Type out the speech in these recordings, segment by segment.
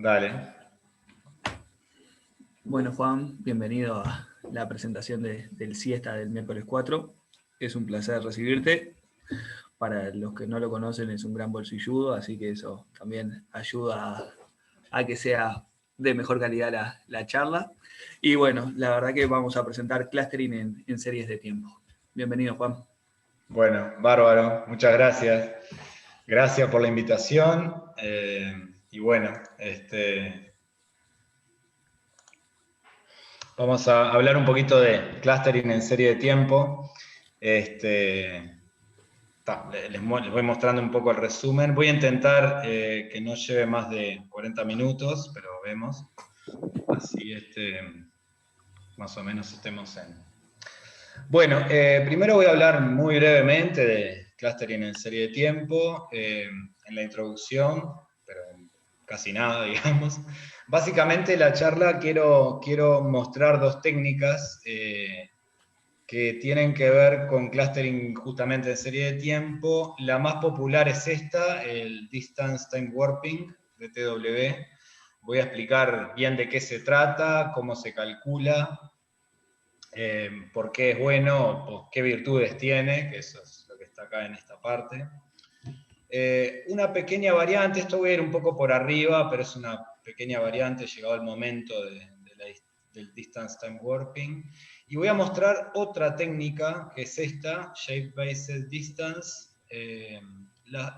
Dale. Bueno, Juan, bienvenido a la presentación del Siesta del miércoles 4. Es un placer recibirte. Para los que no lo conocen, es un gran bolsilludo, así que eso también ayuda a que sea de mejor calidad la charla. Y bueno, la verdad que vamos a presentar clustering en series de tiempo. Bienvenido, Juan. Bueno, bárbaro, muchas gracias. Gracias por la invitación. Y bueno, vamos a hablar un poquito de clustering en serie de tiempo. Les voy mostrando un poco el resumen. Voy a intentar que no lleve más de 40 minutos, pero vemos. Así más o menos estemos en... Bueno, primero voy a hablar muy brevemente de clustering en serie de tiempo, en la introducción, pero casi nada, digamos. Básicamente la charla quiero mostrar dos técnicas que tienen que ver con clustering justamente en serie de tiempo. La más popular es esta, el Distance Time Warping, DTW. Voy a explicar bien de qué se trata, cómo se calcula, por qué es bueno, qué virtudes tiene, que eso es lo que está acá en esta parte. Una pequeña variante, esto voy a ir un poco por arriba, pero es una pequeña variante, llegado el momento del Distance Time Warping. Y voy a mostrar otra técnica, que es esta, Shape Based Distance.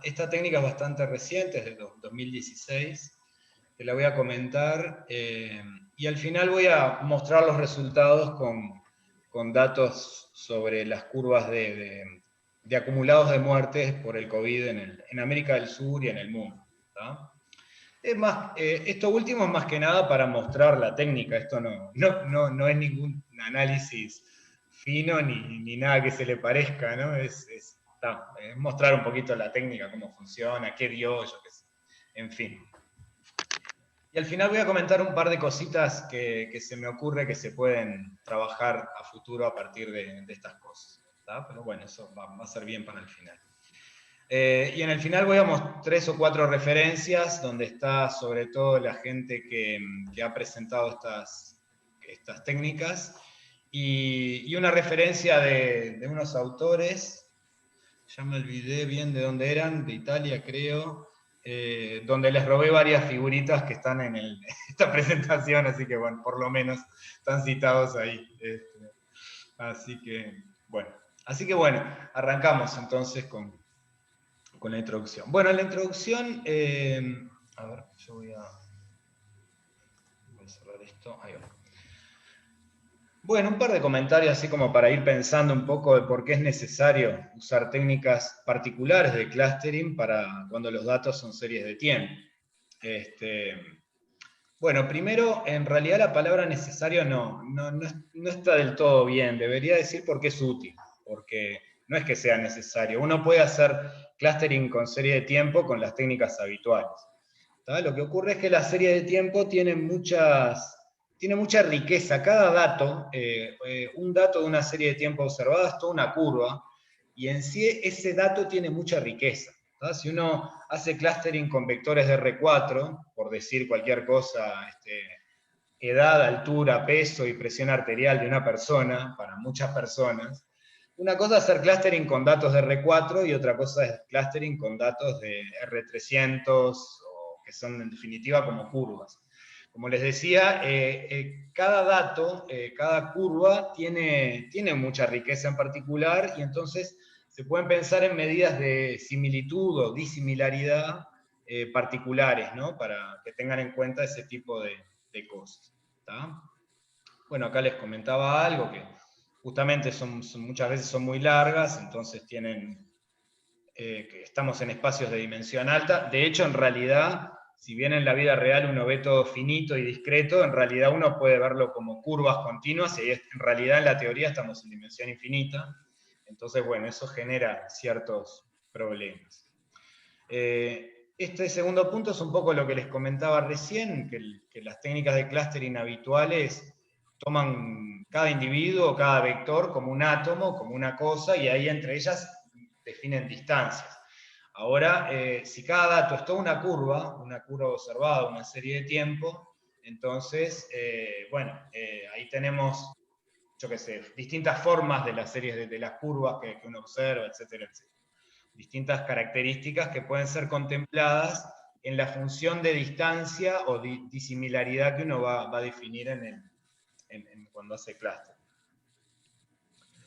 Esta técnica es bastante reciente, es de 2016, que la voy a comentar, y al final voy a mostrar los resultados con datos sobre las curvas de acumulados de muertes por el COVID en América del Sur y en el mundo. ¿Tá? Es más, esto último es más que nada para mostrar la técnica, esto no es ningún análisis fino ni nada que se le parezca, ¿no? Es mostrar un poquito la técnica, cómo funciona, qué dio, yo qué sé, en fin. Y al final voy a comentar un par de cositas que se me ocurre que se pueden trabajar a futuro a partir de estas cosas. ¿Tá? Pero bueno, eso va a ser bien para el final. Y en el final voy a mostrar 3 o 4 referencias donde está sobre todo la gente que ha presentado estas técnicas y una referencia de unos autores, ya me olvidé bien de dónde eran, de Italia creo, donde les robé varias figuritas que están en esta presentación, así que bueno, por lo menos están citados ahí. Así que bueno, arrancamos entonces con la introducción. Bueno, en la introducción, a ver, yo voy a cerrar esto, ahí va. Bueno, un par de comentarios así como para ir pensando un poco de por qué es necesario usar técnicas particulares de clustering para cuando los datos son series de tiempo. Bueno, primero, en realidad la palabra necesario no está del todo bien. Debería decir por qué es útil, porque no es que sea necesario. Uno puede hacer clustering con serie de tiempo con las técnicas habituales. ¿Tá? Lo que ocurre es que la serie de tiempo tiene mucha riqueza. Cada dato, un dato de una serie de tiempo observada es toda una curva, y en sí ese dato tiene mucha riqueza. ¿Tá? Si uno hace clustering con vectores de R4, por decir cualquier cosa, edad, altura, peso y presión arterial de una persona, para muchas personas, una cosa es hacer clustering con datos de R4 y otra cosa es clustering con datos de R300, o que son en definitiva como curvas. Como les decía, cada dato, cada curva tiene mucha riqueza en particular, y entonces se pueden pensar en medidas de similitud o disimilaridad particulares, ¿no? Para que tengan en cuenta ese tipo de cosas. ¿Tá? Bueno, acá les comentaba algo que justamente muchas veces son muy largas, entonces tienen que estamos en espacios de dimensión alta. De hecho, en realidad, si bien en la vida real uno ve todo finito y discreto, en realidad uno puede verlo como curvas continuas, y en realidad en la teoría estamos en dimensión infinita. Entonces, bueno, eso genera ciertos problemas. Este segundo punto es un poco lo que les comentaba recién, que las técnicas de clustering habituales toman cada individuo, cada vector como un átomo, como una cosa, y ahí entre ellas definen distancias. Ahora, si cada dato es toda una curva observada, una serie de tiempo, entonces, ahí tenemos, yo qué sé, distintas formas de las series de las curvas que uno observa, etcétera, etcétera. Distintas características que pueden ser contempladas en la función de distancia o disimilaridad que uno va a definir cuando hace clúster.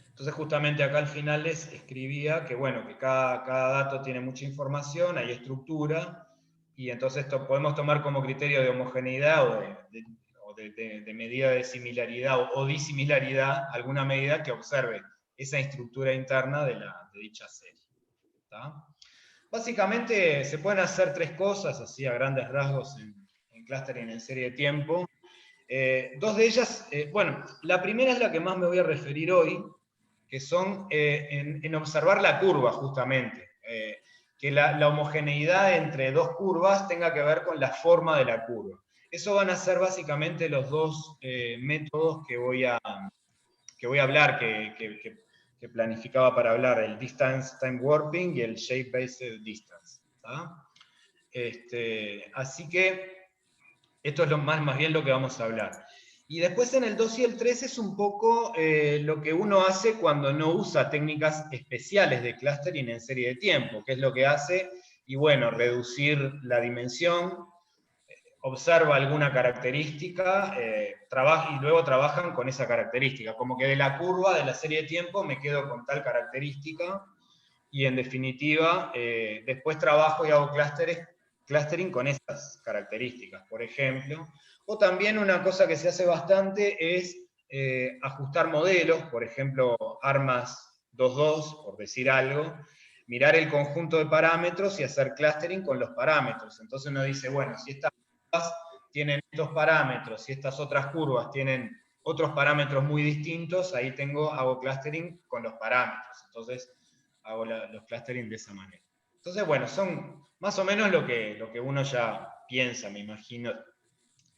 Entonces justamente acá al final les escribía que, bueno, que cada dato tiene mucha información, hay estructura, y entonces esto podemos tomar como criterio de homogeneidad o de medida de similaridad o disimilaridad alguna medida que observe esa estructura interna de dicha serie. ¿Tá? Básicamente se pueden hacer tres cosas, así a grandes rasgos en clustering en serie de tiempo. Dos de ellas, la primera es la que más me voy a referir hoy, que son en observar la curva, justamente. Que la homogeneidad entre dos curvas tenga que ver con la forma de la curva. Eso van a ser básicamente los dos métodos que voy a hablar, que planificaba para hablar, el Distance Time Warping y el Shape Based Distance. Así que esto es más bien lo que vamos a hablar. Y después en el 2 y el 3 es un poco lo que uno hace cuando no usa técnicas especiales de clustering en serie de tiempo, que es lo que hace, y bueno, reducir la dimensión, observa alguna característica, y luego trabajan con esa característica, como que de la curva de la serie de tiempo me quedo con tal característica, y en definitiva, después trabajo y hago clustering con esas características, por ejemplo. O también una cosa que se hace bastante es ajustar modelos, por ejemplo, ARMAS 2.2, por decir algo, mirar el conjunto de parámetros y hacer clustering con los parámetros. Entonces uno dice, bueno, si estas curvas tienen estos parámetros y estas otras curvas tienen otros parámetros muy distintos, ahí hago clustering con los parámetros. Entonces hago los clustering de esa manera. Entonces, bueno, son más o menos lo que uno ya piensa, me imagino,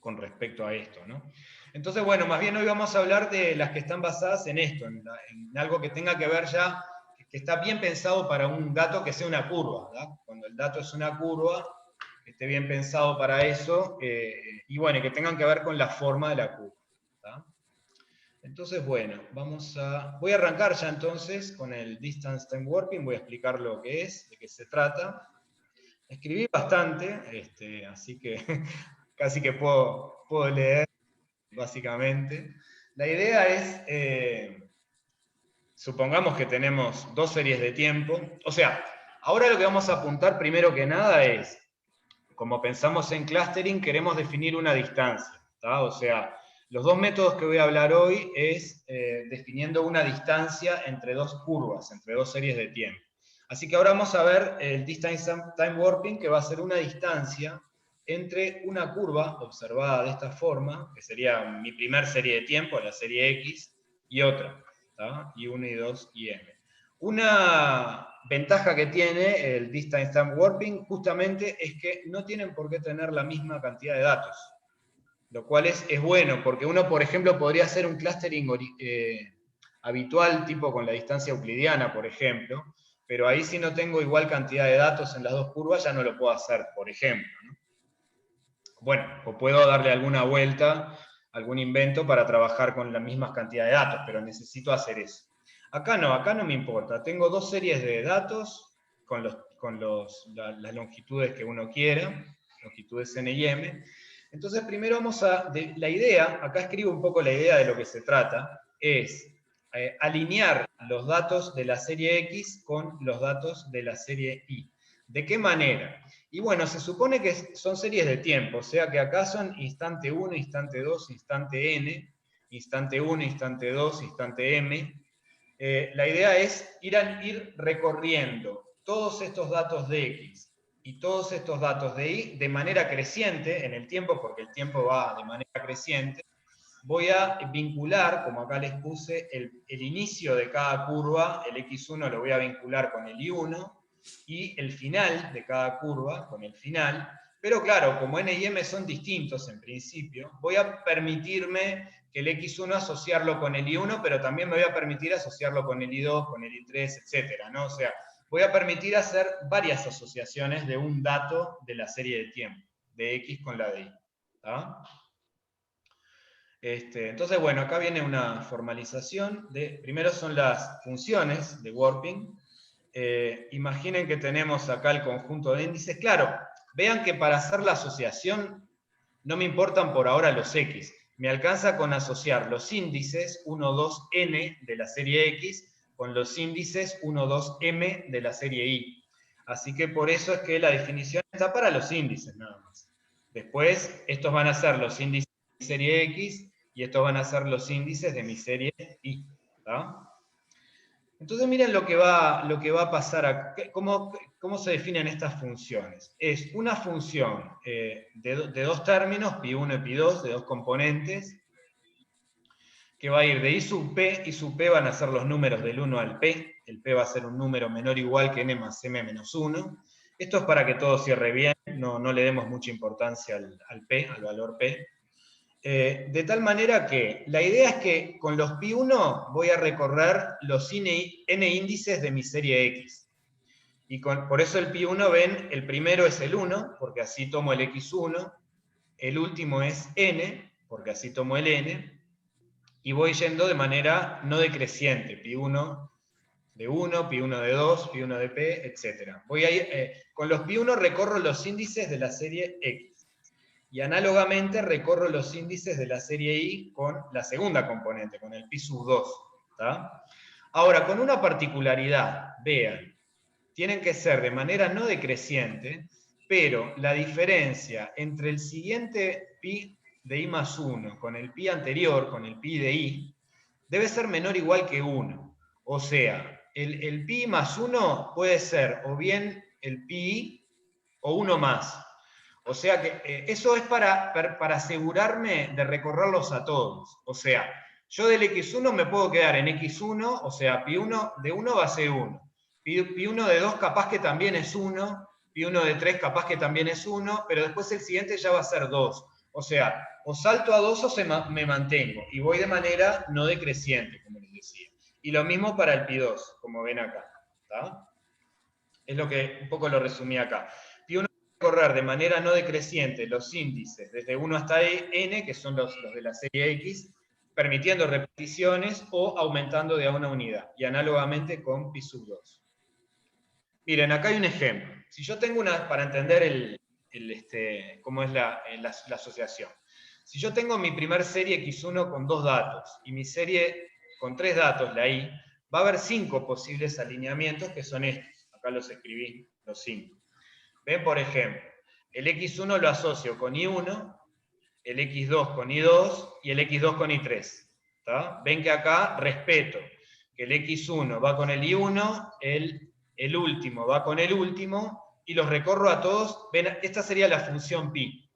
con respecto a esto, ¿no? Entonces, bueno, más bien hoy vamos a hablar de las que están basadas en esto, en algo que tenga que ver ya, que está bien pensado para un dato que sea una curva, ¿verdad? Cuando el dato es una curva, que esté bien pensado para eso, y bueno, que tengan que ver con la forma de la curva, ¿verdad? Entonces, bueno, voy a arrancar ya entonces con el Distance Time Warping, voy a explicar lo que es, de qué se trata. Escribí bastante, así que casi que puedo leer, básicamente. La idea es, supongamos que tenemos dos series de tiempo, o sea, ahora lo que vamos a apuntar primero que nada es, como pensamos en clustering, queremos definir una distancia, ¿tá? O sea, los dos métodos que voy a hablar hoy es definiendo una distancia entre dos curvas, entre dos series de tiempo. Así que ahora vamos a ver el Distance Time Warping, que va a ser una distancia entre una curva observada de esta forma, que sería mi primer serie de tiempo, la serie X, y otra, ¿tá? Y1, y 2, y M. Una ventaja que tiene el Distance Time Warping justamente es que no tienen por qué tener la misma cantidad de datos. Lo cual es bueno, porque uno, por ejemplo, podría hacer un clustering habitual, tipo con la distancia euclidiana, por ejemplo, pero ahí si no tengo igual cantidad de datos en las dos curvas, ya no lo puedo hacer, por ejemplo, ¿no? Bueno, o puedo darle alguna vuelta, algún invento para trabajar con la misma cantidad de datos, pero necesito hacer eso. Acá no me importa. Tengo dos series de datos con las longitudes que uno quiera, longitudes N y M. Entonces primero la idea, acá escribo un poco la idea de lo que se trata, es alinear los datos de la serie X con los datos de la serie Y. ¿De qué manera? Y bueno, se supone que son series de tiempo, o sea que acá son instante 1, instante 2, instante n, instante 1, instante 2, instante m. La idea es ir recorriendo todos estos datos de X y todos estos datos de Y de manera creciente en el tiempo, porque el tiempo va de manera creciente. Voy a vincular, como acá les puse, el inicio de cada curva, el X1 lo voy a vincular con el Y1, y el final de cada curva con el final, pero claro, como N y M son distintos en principio, voy a permitirme que el X1 asociarlo con el Y1, pero también me voy a permitir asociarlo con el Y2, con el Y3, etc., ¿no? O sea, voy a permitir hacer varias asociaciones de un dato de la serie de tiempo, de X con la de Y. ¿Tá? Entonces, bueno, acá viene una formalización. Primero son las funciones de warping. Imaginen que tenemos acá el conjunto de índices. Claro, vean que para hacer la asociación no me importan por ahora los X. Me alcanza con asociar los índices 1, 2, n de la serie X con los índices 1, 2, m de la serie Y. Así que por eso es que la definición está para los índices nada más. Después, estos van a ser los índices de mi serie X y estos van a ser los índices de mi serie Y. ¿Tá? Entonces miren lo que va a pasar acá. ¿Cómo se definen estas funciones? Es una función de dos términos, pi1 y pi2, de dos componentes, que va a ir de I sub P van a ser los números del 1 al P, el P va a ser un número menor o igual que n más m menos 1. Esto es para que todo cierre bien, no le demos mucha importancia al P, al valor P. De tal manera que la idea es que con los pi1 voy a recorrer los n índices de mi serie X. Y por eso el pi1, ven, el primero es el 1, porque así tomo el x1, el último es n, porque así tomo el n, y voy yendo de manera no decreciente, pi1 de 1, pi1 de 2, pi1 de p, etc. Voy a ir, con los pi1 recorro los índices de la serie X. Y análogamente recorro los índices de la serie Y con la segunda componente, con el pi sub 2. ¿Tá? Ahora, con una particularidad, vean, tienen que ser de manera no decreciente, pero la diferencia entre el siguiente pi de I más 1 con el pi anterior, con el pi de I, debe ser menor o igual que 1. O sea, el pi más 1 puede ser o bien el pi o 1 más. O sea que eso es para asegurarme de recorrerlos a todos. O sea, yo del x1 me puedo quedar en x1, o sea, pi1 de 1 va a ser 1. Pi1 de 2 capaz que también es 1, pi1 de 3 capaz que también es 1, pero después el siguiente ya va a ser 2. O sea, o salto a 2 o me mantengo. Y voy de manera no decreciente, como les decía. Y lo mismo para el pi2, como ven acá. ¿Tá? Es lo que un poco lo resumí acá. Pi1 correr de manera no decreciente los índices desde 1 hasta n, que son los de la serie X, permitiendo repeticiones o aumentando de a una unidad, y análogamente con pi sub 2. Miren, acá hay un ejemplo. Si yo tengo para entender cómo es la asociación. Si yo tengo mi primer serie X1 con 2 datos, y mi serie con 3 datos, la Y, va a haber 5 posibles alineamientos que son estos. Acá los escribí, los 5. Ven, por ejemplo, el X1 lo asocio con I1, el X2 con I2 y el X2 con I3. ¿Tá? Ven que acá respeto que el X1 va con el I1, el último va con el último, y los recorro a todos. Ven, esta sería la función pi.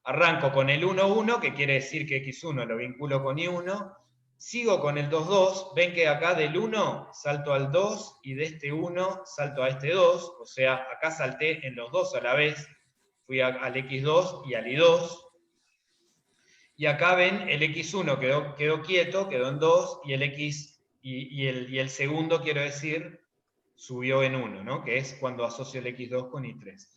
Arranco con el 1, 1, que quiere decir que X1 lo vinculo con I1, sigo con el 2, 2, ven que acá del 1 salto al 2 y de este 1 salto a este 2, o sea, acá salté en los dos a la vez, fui al X2 y al I2, y acá ven el X1 quedó quieto, quedó en 2, y el X y el segundo, quiero decir, subió en 1, ¿no? Que es cuando asocio el X2 con I3.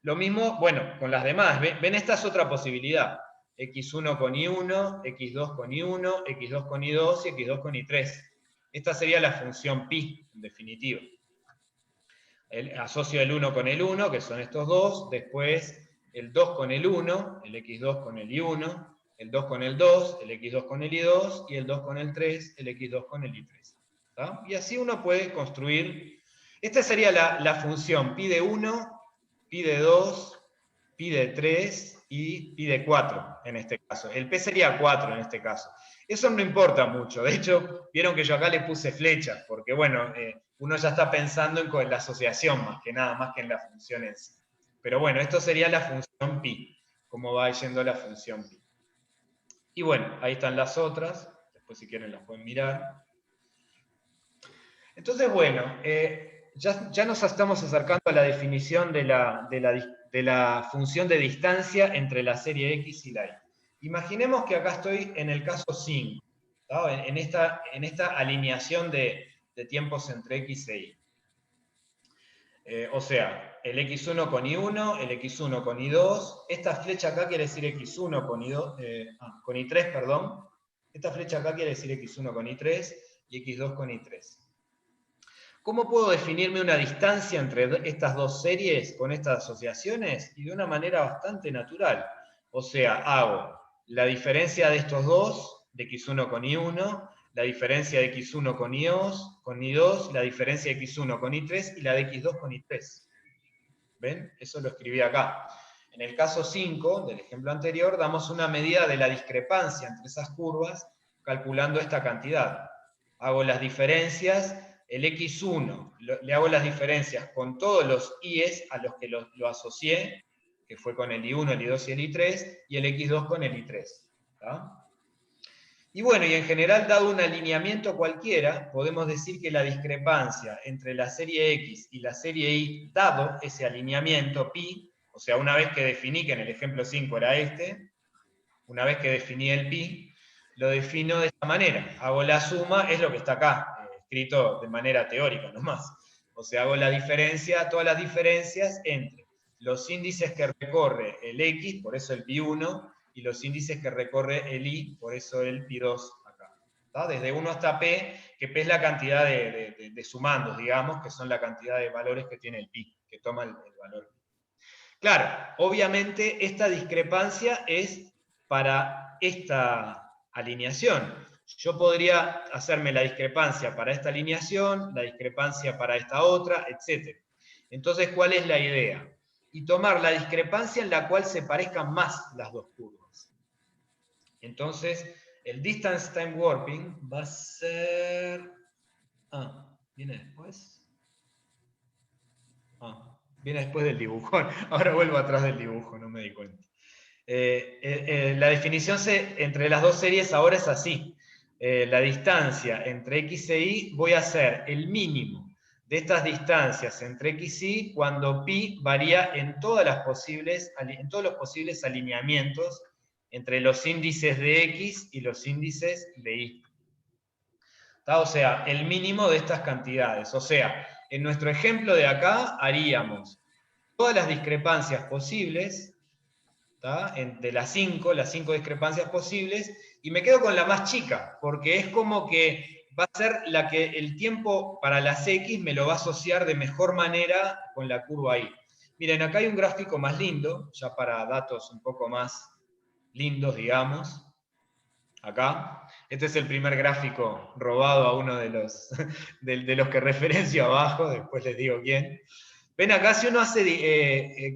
Lo mismo, bueno, con las demás. ¿Ven? Esta es otra posibilidad. X1 con I1, X2 con I1, X2 con I2 y X2 con I3. Esta sería la función pi, en definitiva. Asocio el 1 con el 1, que son estos dos. Después el 2 con el 1, el X2 con el I1, el 2 con el 2, el X2 con el I2, y el 2 con el 3, el X2 con el I3. ¿Tá? Y así uno puede construir. Esta sería la función pi de 1, pi de 2, pi de 3 y pi de 4 en este caso. El p sería 4 en este caso. Eso no importa mucho. De hecho, vieron que yo acá le puse flechas, porque bueno, uno ya está pensando en la asociación más que nada, más que en la función en sí. Pero bueno, esto sería la función pi, cómo va yendo la función pi. Y bueno, ahí están las otras. Después si quieren las pueden mirar. Entonces, bueno, ya nos estamos acercando a la definición de la función de distancia entre la serie X y la Y. Imaginemos que acá estoy en el caso 5, ¿no? en esta alineación de tiempos entre X e Y. O sea, el x1 con y1, el x1 con y2, esta flecha acá quiere decir x1 con y2, con y3, perdón. Esta flecha acá quiere decir x1 con y3 y x2 con y3. ¿Cómo puedo definirme una distancia entre estas dos series con estas asociaciones? Y de una manera bastante natural. O sea, hago la diferencia de estos dos, de x1 con y1, la diferencia de x1 con y2, la diferencia de x1 con y3 y la de x2 con y3. ¿Ven? Eso lo escribí acá. En el caso 5, del ejemplo anterior, damos una medida de la discrepancia entre esas curvas calculando esta cantidad. Hago las diferencias, el x1, le hago las diferencias con todos los i's a los que lo asocié, que fue con el i1, el i2 y el i3, y el x2 con el i3. ¿Tá? Y bueno, y en general, dado un alineamiento cualquiera, podemos decir que la discrepancia entre la serie X y la serie Y, dado ese alineamiento pi, o sea, una vez que definí, que en el ejemplo 5 era este, una vez que definí el pi, lo defino de esta manera. Hago la suma, es lo que está acá, escrito de manera teórica nomás. O sea, hago la diferencia, todas las diferencias entre los índices que recorre el X, por eso el pi1, y los índices que recorre el Y, por eso el pi2 acá. ¿Tá? Desde 1 hasta P, que P es la cantidad de sumandos, digamos, que son la cantidad de valores que tiene el pi, que toma el valor pi. Claro, obviamente esta discrepancia es para esta alineación. Yo podría hacerme la discrepancia para esta alineación, la discrepancia para esta otra, etc. Entonces, ¿cuál es la idea? Y tomar la discrepancia en la cual se parezcan más las dos curvas. Entonces, el distance time warping va a ser... ¿viene después? Viene después del dibujo. Ahora vuelvo atrás del dibujo, no me di cuenta. La definición entre las dos series ahora es así. La distancia entre X e Y voy a hacer el mínimo de estas distancias entre X y Y cuando pi varía en todos los posibles alineamientos entre los índices de X y los índices de Y. ¿Tá? O sea, el mínimo de estas cantidades. O sea, en nuestro ejemplo de acá haríamos todas las discrepancias posibles, ¿tá? De las cinco discrepancias posibles, y me quedo con la más chica, porque es como que va a ser la que el tiempo para las X me lo va a asociar de mejor manera con la curva Y. Miren, acá hay un gráfico más lindo, ya para datos un poco más lindos, digamos. Acá. Este es el primer gráfico robado a uno de los que referencio abajo, después les digo quién. Ven acá, si uno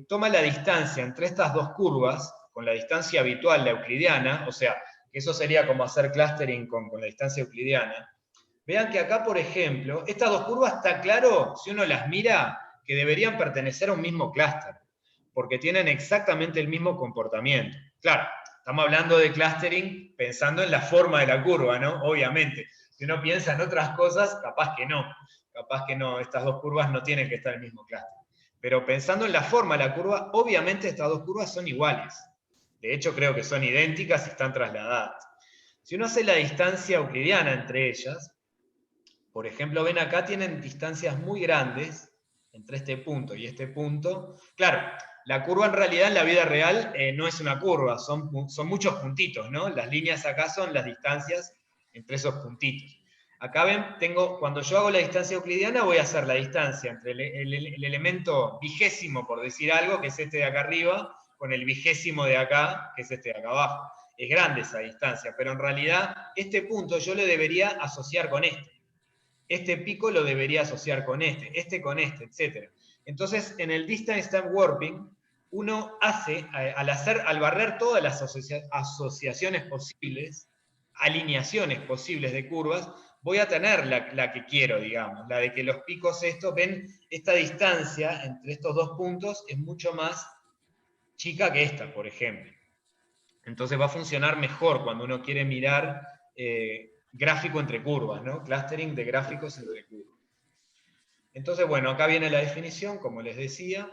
toma la distancia entre estas dos curvas, con la distancia habitual, la euclidiana, o sea, que eso sería como hacer clustering con la distancia euclidiana. Vean que acá, por ejemplo, estas dos curvas está claro, si uno las mira, que deberían pertenecer a un mismo clúster, porque tienen exactamente el mismo comportamiento. Claro, estamos hablando de clustering pensando en la forma de la curva, ¿no? Obviamente. Si uno piensa en otras cosas, capaz que no, estas dos curvas no tienen que estar en el mismo clúster. Pero pensando en la forma de la curva, obviamente estas dos curvas son iguales. De hecho, creo que son idénticas y están trasladadas. Si uno hace la distancia euclidiana entre ellas, por ejemplo, ven acá, tienen distancias muy grandes entre este punto y este punto. Claro, la curva en realidad en la vida real no es una curva, son muchos puntitos, ¿no? Las líneas acá son las distancias entre esos puntitos. Acá ven, cuando yo hago la distancia euclidiana, voy a hacer la distancia entre el elemento vigésimo, por decir algo, que es este de acá arriba, con el vigésimo de acá, que es este de acá abajo. Es grande esa distancia, pero en realidad este punto yo lo debería asociar con este. Este pico lo debería asociar con este con este, etc. Entonces, en el distance time warping, uno hace, al barrer todas las asociaciones posibles, alineaciones posibles de curvas, voy a tener la que quiero, digamos, la de que los picos estos, ven, esta distancia entre estos dos puntos es mucho más chica que esta, por ejemplo. Entonces va a funcionar mejor cuando uno quiere mirar gráfico entre curvas, ¿no? Clustering de gráficos entre curvas. Entonces, bueno, acá viene la definición, como les decía.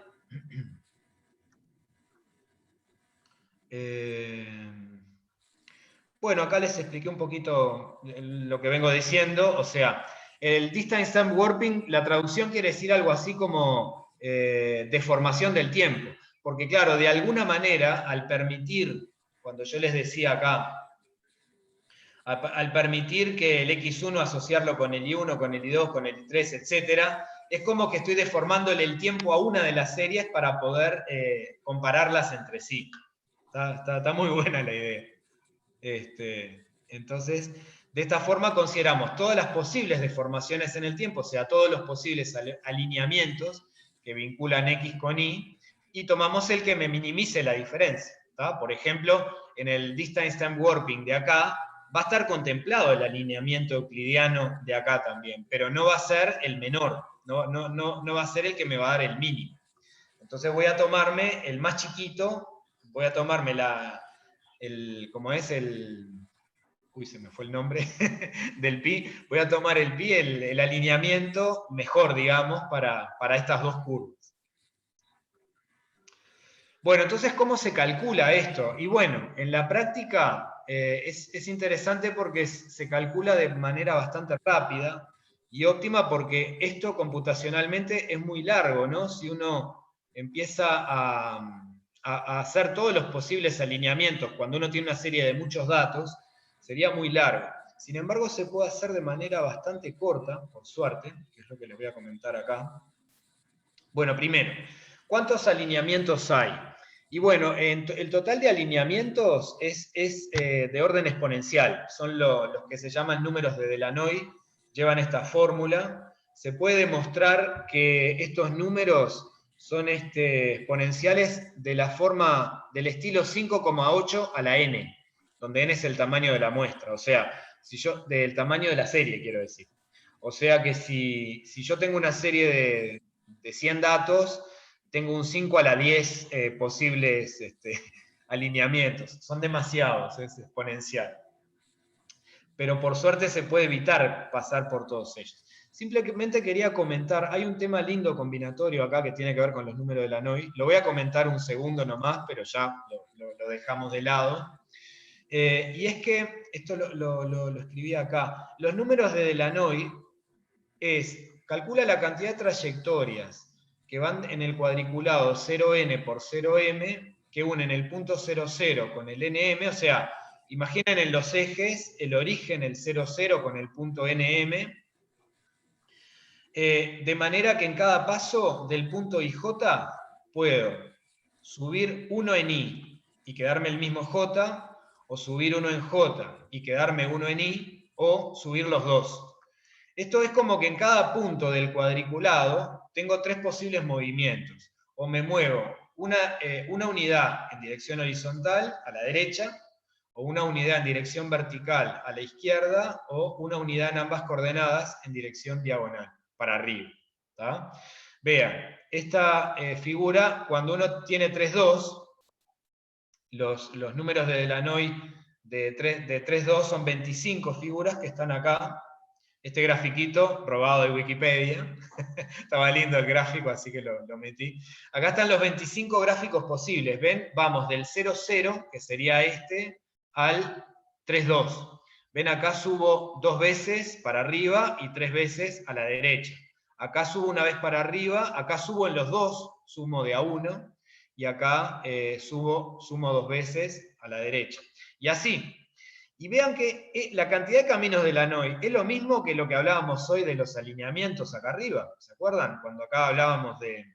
Bueno, acá les expliqué un poquito lo que vengo diciendo. O sea, el distance time warping, la traducción quiere decir algo así como deformación del tiempo. Porque claro, de alguna manera, al permitir, cuando yo les decía acá, al permitir que el X1 asociarlo con el Y1, con el Y2, con el Y3, etc., es como que estoy deformándole el tiempo a una de las series para poder compararlas entre sí. Está muy buena la idea. Entonces, de esta forma consideramos todas las posibles deformaciones en el tiempo, o sea, todos los posibles alineamientos que vinculan X con Y, y tomamos el que me minimice la diferencia. ¿tá? Por ejemplo, en el distance time warping de acá, va a estar contemplado el alineamiento euclidiano de acá también, pero no va a ser el menor, no va a ser el que me va a dar el mínimo. Entonces voy a tomarme el más chiquito, voy a tomarme uy, se me fue el nombre del pi, voy a tomar el pi, el alineamiento mejor, digamos, para estas dos curvas. Bueno, entonces, ¿cómo se calcula esto? Y bueno, en la práctica es interesante porque se calcula de manera bastante rápida y óptima porque esto computacionalmente es muy largo, ¿no? Si uno empieza a hacer todos los posibles alineamientos cuando uno tiene una serie de muchos datos, sería muy largo. Sin embargo, se puede hacer de manera bastante corta, por suerte, que es lo que les voy a comentar acá. Bueno, primero, ¿cuántos alineamientos hay? Y bueno, el total de alineamientos es de orden exponencial. Son los que se llaman números de Delanoy, llevan esta fórmula. Se puede demostrar que estos números son exponenciales de la forma del estilo 5,8 a la n, donde n es el tamaño de la muestra, o sea, del tamaño de la serie, quiero decir. O sea que si yo tengo una serie de 100 datos, tengo un 5 a la 10 posibles alineamientos. Son demasiados, es exponencial. Pero por suerte se puede evitar pasar por todos ellos. Simplemente quería comentar, hay un tema lindo combinatorio acá que tiene que ver con los números de Lanoy. Lo voy a comentar un segundo nomás, pero ya lo dejamos de lado. Y es que, esto lo escribí acá, los números de Delanoy calcula la cantidad de trayectorias que van en el cuadriculado 0n por 0m, que unen el punto 00 con el nm, o sea, imaginen en los ejes el origen, el 00 con el punto nm, de manera que en cada paso del punto ij puedo subir 1 en i y quedarme el mismo j, o subir 1 en j y quedarme 1 en i, o subir los dos. Esto es como que en cada punto del cuadriculado tengo tres posibles movimientos. O me muevo una unidad en dirección horizontal a la derecha, o una unidad en dirección vertical a la izquierda, o una unidad en ambas coordenadas en dirección diagonal, para arriba. ¿tá? Vean, esta figura, cuando uno tiene 3,2, los números de Delanoy de 3,2 son 25 figuras que están acá. Este grafiquito, robado de Wikipedia, estaba lindo el gráfico, así que lo metí. Acá están los 25 gráficos posibles, ¿ven? Vamos del 0,0, que sería al 3,2. ¿Ven? Acá subo 2 veces para arriba y 3 veces a la derecha. Acá subo una vez para arriba, acá subo en los dos, sumo de a 1, y acá sumo 2 veces a la derecha. Y así. Y vean que la cantidad de caminos de Lanoy es lo mismo que lo que hablábamos hoy de los alineamientos acá arriba. ¿Se acuerdan? Cuando acá hablábamos de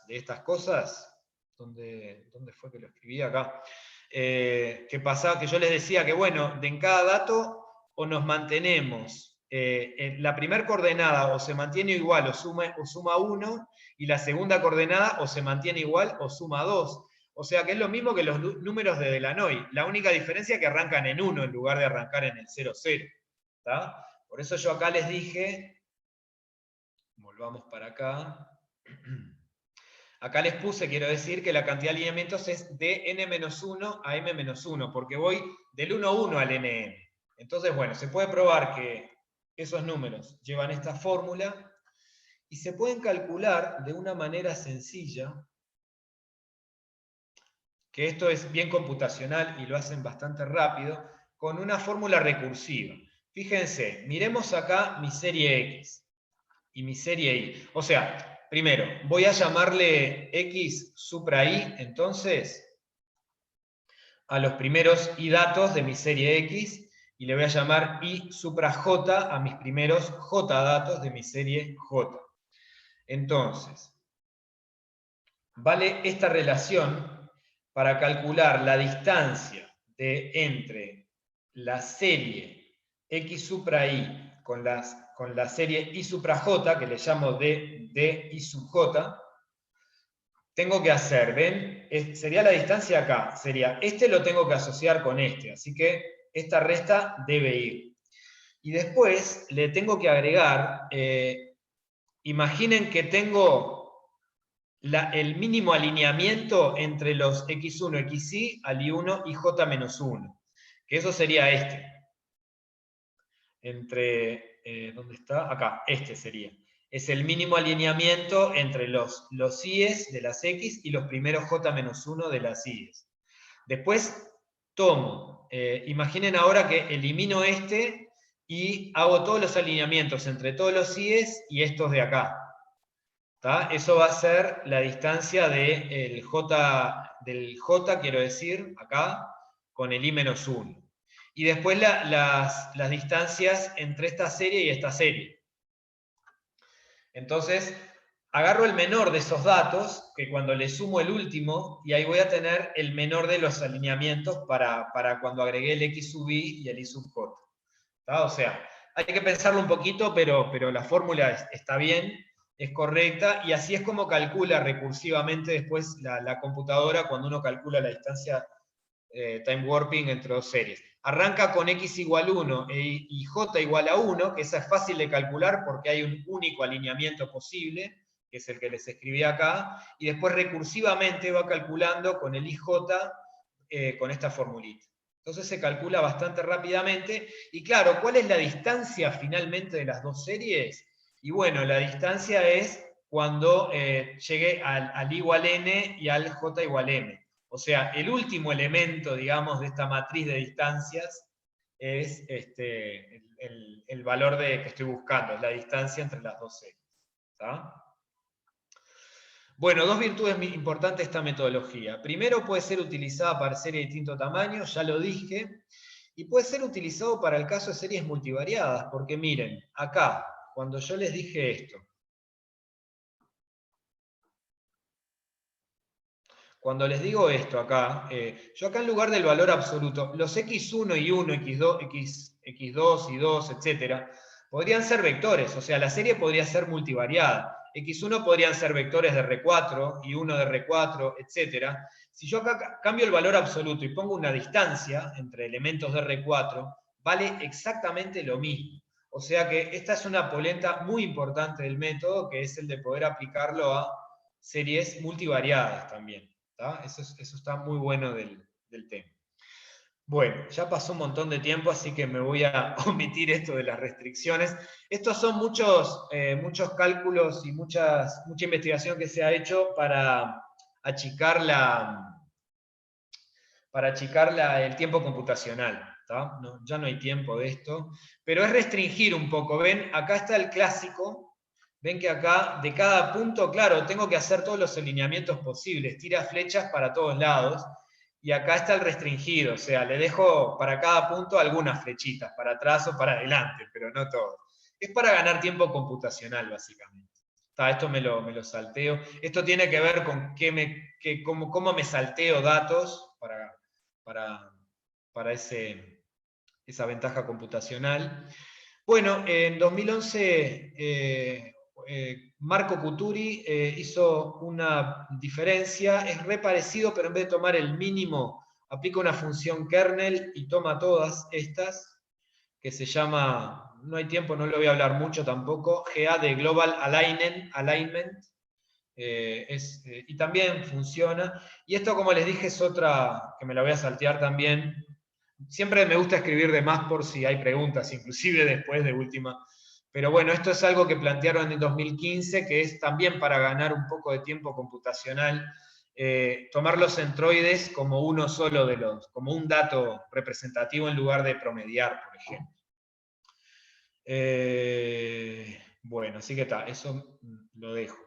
estas cosas. ¿Dónde fue que lo escribí acá? Que pasaba, que yo les decía que, bueno, en cada dato o nos mantenemos, la primera coordenada o se mantiene igual o suma 1, y la segunda coordenada o se mantiene igual o suma 2. O sea que es lo mismo que los números de Delanoy. La única diferencia es que arrancan en 1 en lugar de arrancar en el 0,0. ¿Tá? Por eso yo acá les dije, volvamos para acá. Acá les puse, quiero decir, que la cantidad de alineamientos es de n-1 a m-1, porque voy del 1,1 al nm. Entonces, bueno, se puede probar que esos números llevan esta fórmula y se pueden calcular de una manera sencilla, que esto es bien computacional y lo hacen bastante rápido, con una fórmula recursiva. Fíjense, miremos acá mi serie X y mi serie Y. O sea, primero, voy a llamarle X supra I, entonces, a los primeros I datos de mi serie X, y le voy a llamar I supra J a mis primeros J datos de mi serie J. Entonces, vale esta relación para calcular la distancia entre la serie X supra I con la serie I supra J, que le llamo D I sub J. Tengo que hacer, ¿ven? Sería la distancia acá, sería, este lo tengo que asociar con este, así que esta resta debe ir. Y después le tengo que agregar, imaginen que tengo el mínimo alineamiento entre los x1, xy, al i1 y j menos 1, que eso sería este. ¿Dónde está? Acá, este sería. Es el mínimo alineamiento entre los i's de las x y los primeros j-1 de las i's. Después tomo, imaginen ahora que elimino este y hago todos los alineamientos entre todos los i's y estos de acá. ¿Tá? Eso va a ser la distancia del j, quiero decir, acá, con el i-1. Y después las distancias entre esta serie y esta serie. Entonces, agarro el menor de esos datos, que cuando le sumo el último, y ahí voy a tener el menor de los alineamientos para cuando agregué el x sub i y el y sub j. ¿Tá? O sea, hay que pensarlo un poquito, pero la fórmula está bien, es correcta, y así es como calcula recursivamente después la computadora cuando uno calcula la distancia time warping entre dos series. Arranca con x igual 1 y j igual a 1, que esa es fácil de calcular porque hay un único alineamiento posible, que es el que les escribí acá, y después recursivamente va calculando con el ij con esta formulita. Entonces se calcula bastante rápidamente, y claro, ¿cuál es la distancia finalmente de las dos series? Y bueno, la distancia es cuando llegue al i igual n y al j igual m. O sea, el último elemento, digamos, de esta matriz de distancias es el valor que estoy buscando, es la distancia entre las dos series. ¿Tá? Bueno, dos virtudes importantes de esta metodología. Primero, puede ser utilizada para series de distinto tamaño, ya lo dije, y puede ser utilizado para el caso de series multivariadas, porque miren, acá, cuando yo les dije esto, cuando les digo esto acá, yo acá en lugar del valor absoluto, los x1 y 1, x2 y 2, etc., podrían ser vectores, o sea, la serie podría ser multivariada. X1 podrían ser vectores de R4 y 1 de R4, etc. Si yo acá cambio el valor absoluto y pongo una distancia entre elementos de R4, vale exactamente lo mismo. O sea que esta es una polenta muy importante del método, que es el de poder aplicarlo a series multivariadas también. Eso está muy bueno del tema. Bueno, ya pasó un montón de tiempo, así que me voy a omitir esto de las restricciones. Estos son muchos cálculos y mucha investigación que se ha hecho para achicar el tiempo computacional. No, ya no hay tiempo de esto, pero es restringir un poco. ¿Ven? Acá está el clásico. Ven que acá, de cada punto, claro, tengo que hacer todos los alineamientos posibles, tira flechas para todos lados, y acá está el restringido, o sea, le dejo para cada punto algunas flechitas, para atrás o para adelante, pero no todo. Es para ganar tiempo computacional, básicamente. Esto me lo salteo. Esto tiene que ver con cómo me salteo datos para esa ventaja computacional. Bueno, en 2011 Marco Cuturi hizo una diferencia, es re parecido, pero en vez de tomar el mínimo, aplica una función kernel y toma todas estas, que se llama, no hay tiempo, no lo voy a hablar mucho tampoco, GA de Global Alignment, y también funciona. Y esto, como les dije, es otra que me la voy a saltear también. Siempre me gusta escribir de más por si hay preguntas, inclusive después de última. Pero bueno, esto es algo que plantearon en 2015, que es también para ganar un poco de tiempo computacional, tomar los centroides como uno solo como un dato representativo en lugar de promediar, por ejemplo. Bueno, así que está, eso lo dejo.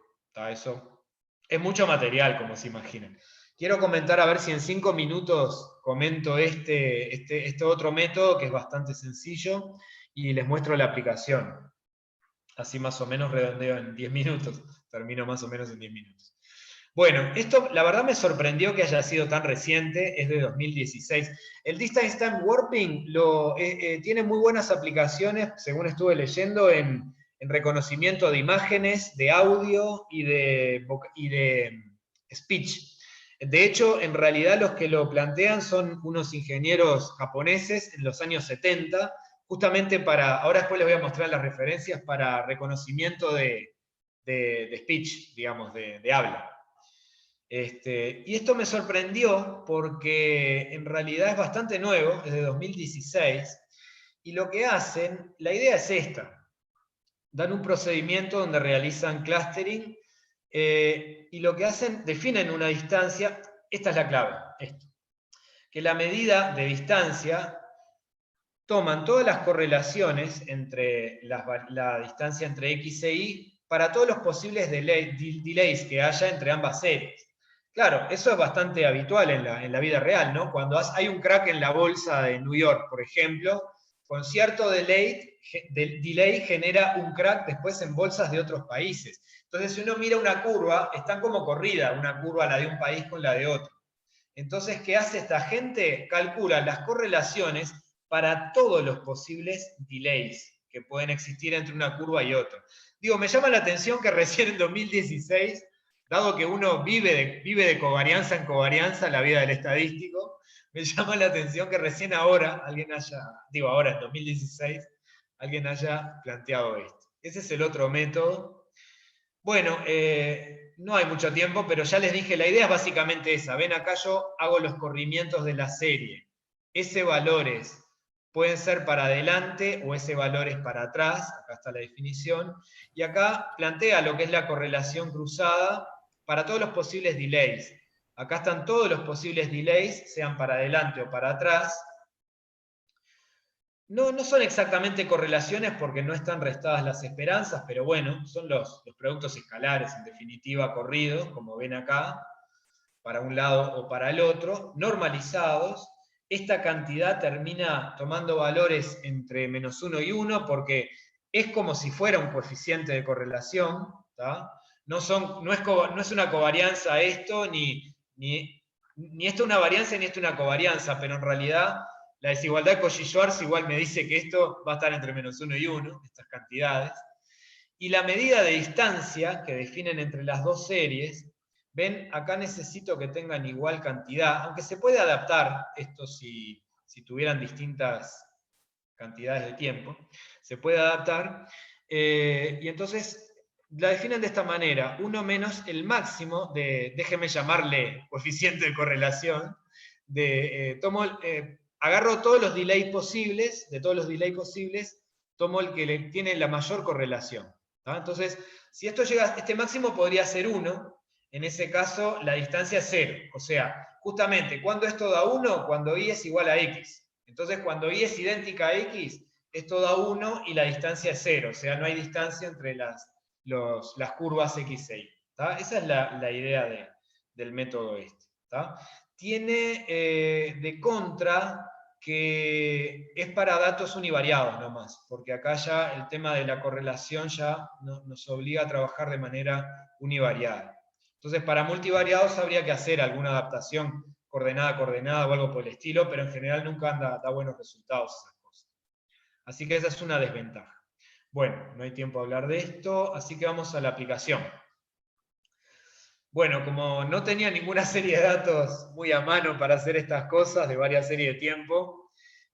Eso es mucho material, como se imaginan. Quiero comentar a ver si en 5 minutos comento este otro método que es bastante sencillo y les muestro la aplicación. Así más o menos redondeo en 10 minutos. Termino más o menos en 10 minutos. Bueno, esto la verdad me sorprendió que haya sido tan reciente, es de 2016. El Distance Time Warping tiene muy buenas aplicaciones, según estuve leyendo, en reconocimiento de imágenes, de audio y de speech. De hecho, en realidad los que lo plantean son unos ingenieros japoneses en los años 70, justamente ahora después les voy a mostrar las referencias para reconocimiento de speech, digamos, de habla. Y esto me sorprendió porque en realidad es bastante nuevo, es de 2016, y lo que hacen, la idea es esta: dan un procedimiento donde realizan clustering, y lo que hacen, definen una distancia, esta es la clave, que la medida de distancia, toman todas las correlaciones entre la distancia entre X e Y para todos los posibles delays que haya entre ambas series. Claro, eso es bastante habitual en la vida real, ¿no? Cuando hay un crack en la bolsa de New York, por ejemplo, con cierto delay genera un crack después en bolsas de otros países. Entonces, si uno mira una curva, están como corrida, una curva la de un país con la de otro. Entonces, ¿qué hace esta gente? Calcula las correlaciones para todos los posibles delays que pueden existir entre una curva y otra. Digo, me llama la atención que recién en 2016, dado que uno vive de covarianza en covarianza la vida del estadístico, me llama la atención que recién ahora ahora en 2016, alguien haya planteado esto. Ese es el otro método. Bueno, no hay mucho tiempo, pero ya les dije, la idea es básicamente esa. Ven, acá yo hago los corrimientos de la serie. Ese valores pueden ser para adelante o ese valor es para atrás, acá está la definición, y acá plantea lo que es la correlación cruzada para todos los posibles delays. Acá están todos los posibles delays, sean para adelante o para atrás. No son exactamente correlaciones porque no están restadas las esperanzas, pero bueno, son los productos escalares, en definitiva, corridos, como ven acá, para un lado o para el otro, normalizados. Esta cantidad termina tomando valores entre -1 y 1 porque es como si fuera un coeficiente de correlación, ¿tá? No es una covarianza esto, ni esto una varianza, ni esto una covarianza, pero en realidad la desigualdad de Cauchy-Schwarz igual me dice que esto va a estar entre -1 y 1, estas cantidades. Y la medida de distancia que definen entre las dos series, ven, acá necesito que tengan igual cantidad, aunque se puede adaptar esto si tuvieran distintas cantidades de tiempo, se puede adaptar, y entonces la definen de esta manera: 1 menos el máximo déjenme llamarle coeficiente de correlación, agarro todos los delays posibles, tomo el que tiene la mayor correlación. ¿tá? Entonces, si esto llega, este máximo podría ser 1, en ese caso la distancia es 0. O sea, justamente, ¿cuándo esto da 1? Cuando y es igual a x. Entonces, cuando y es idéntica a x, esto da 1 y la distancia es 0. O sea, no hay distancia entre las curvas x e y. ¿tá? Esa es la idea del método este. ¿tá? Tiene de contra que es para datos univariados nomás, porque acá ya el tema de la correlación ya nos obliga a trabajar de manera univariada. Entonces, para multivariados habría que hacer alguna adaptación coordenada o algo por el estilo, pero en general nunca da buenos resultados esas cosas. Así que esa es una desventaja. Bueno, no hay tiempo a hablar de esto, así que vamos a la aplicación. Bueno, como no tenía ninguna serie de datos muy a mano para hacer estas cosas, de varias series de tiempo,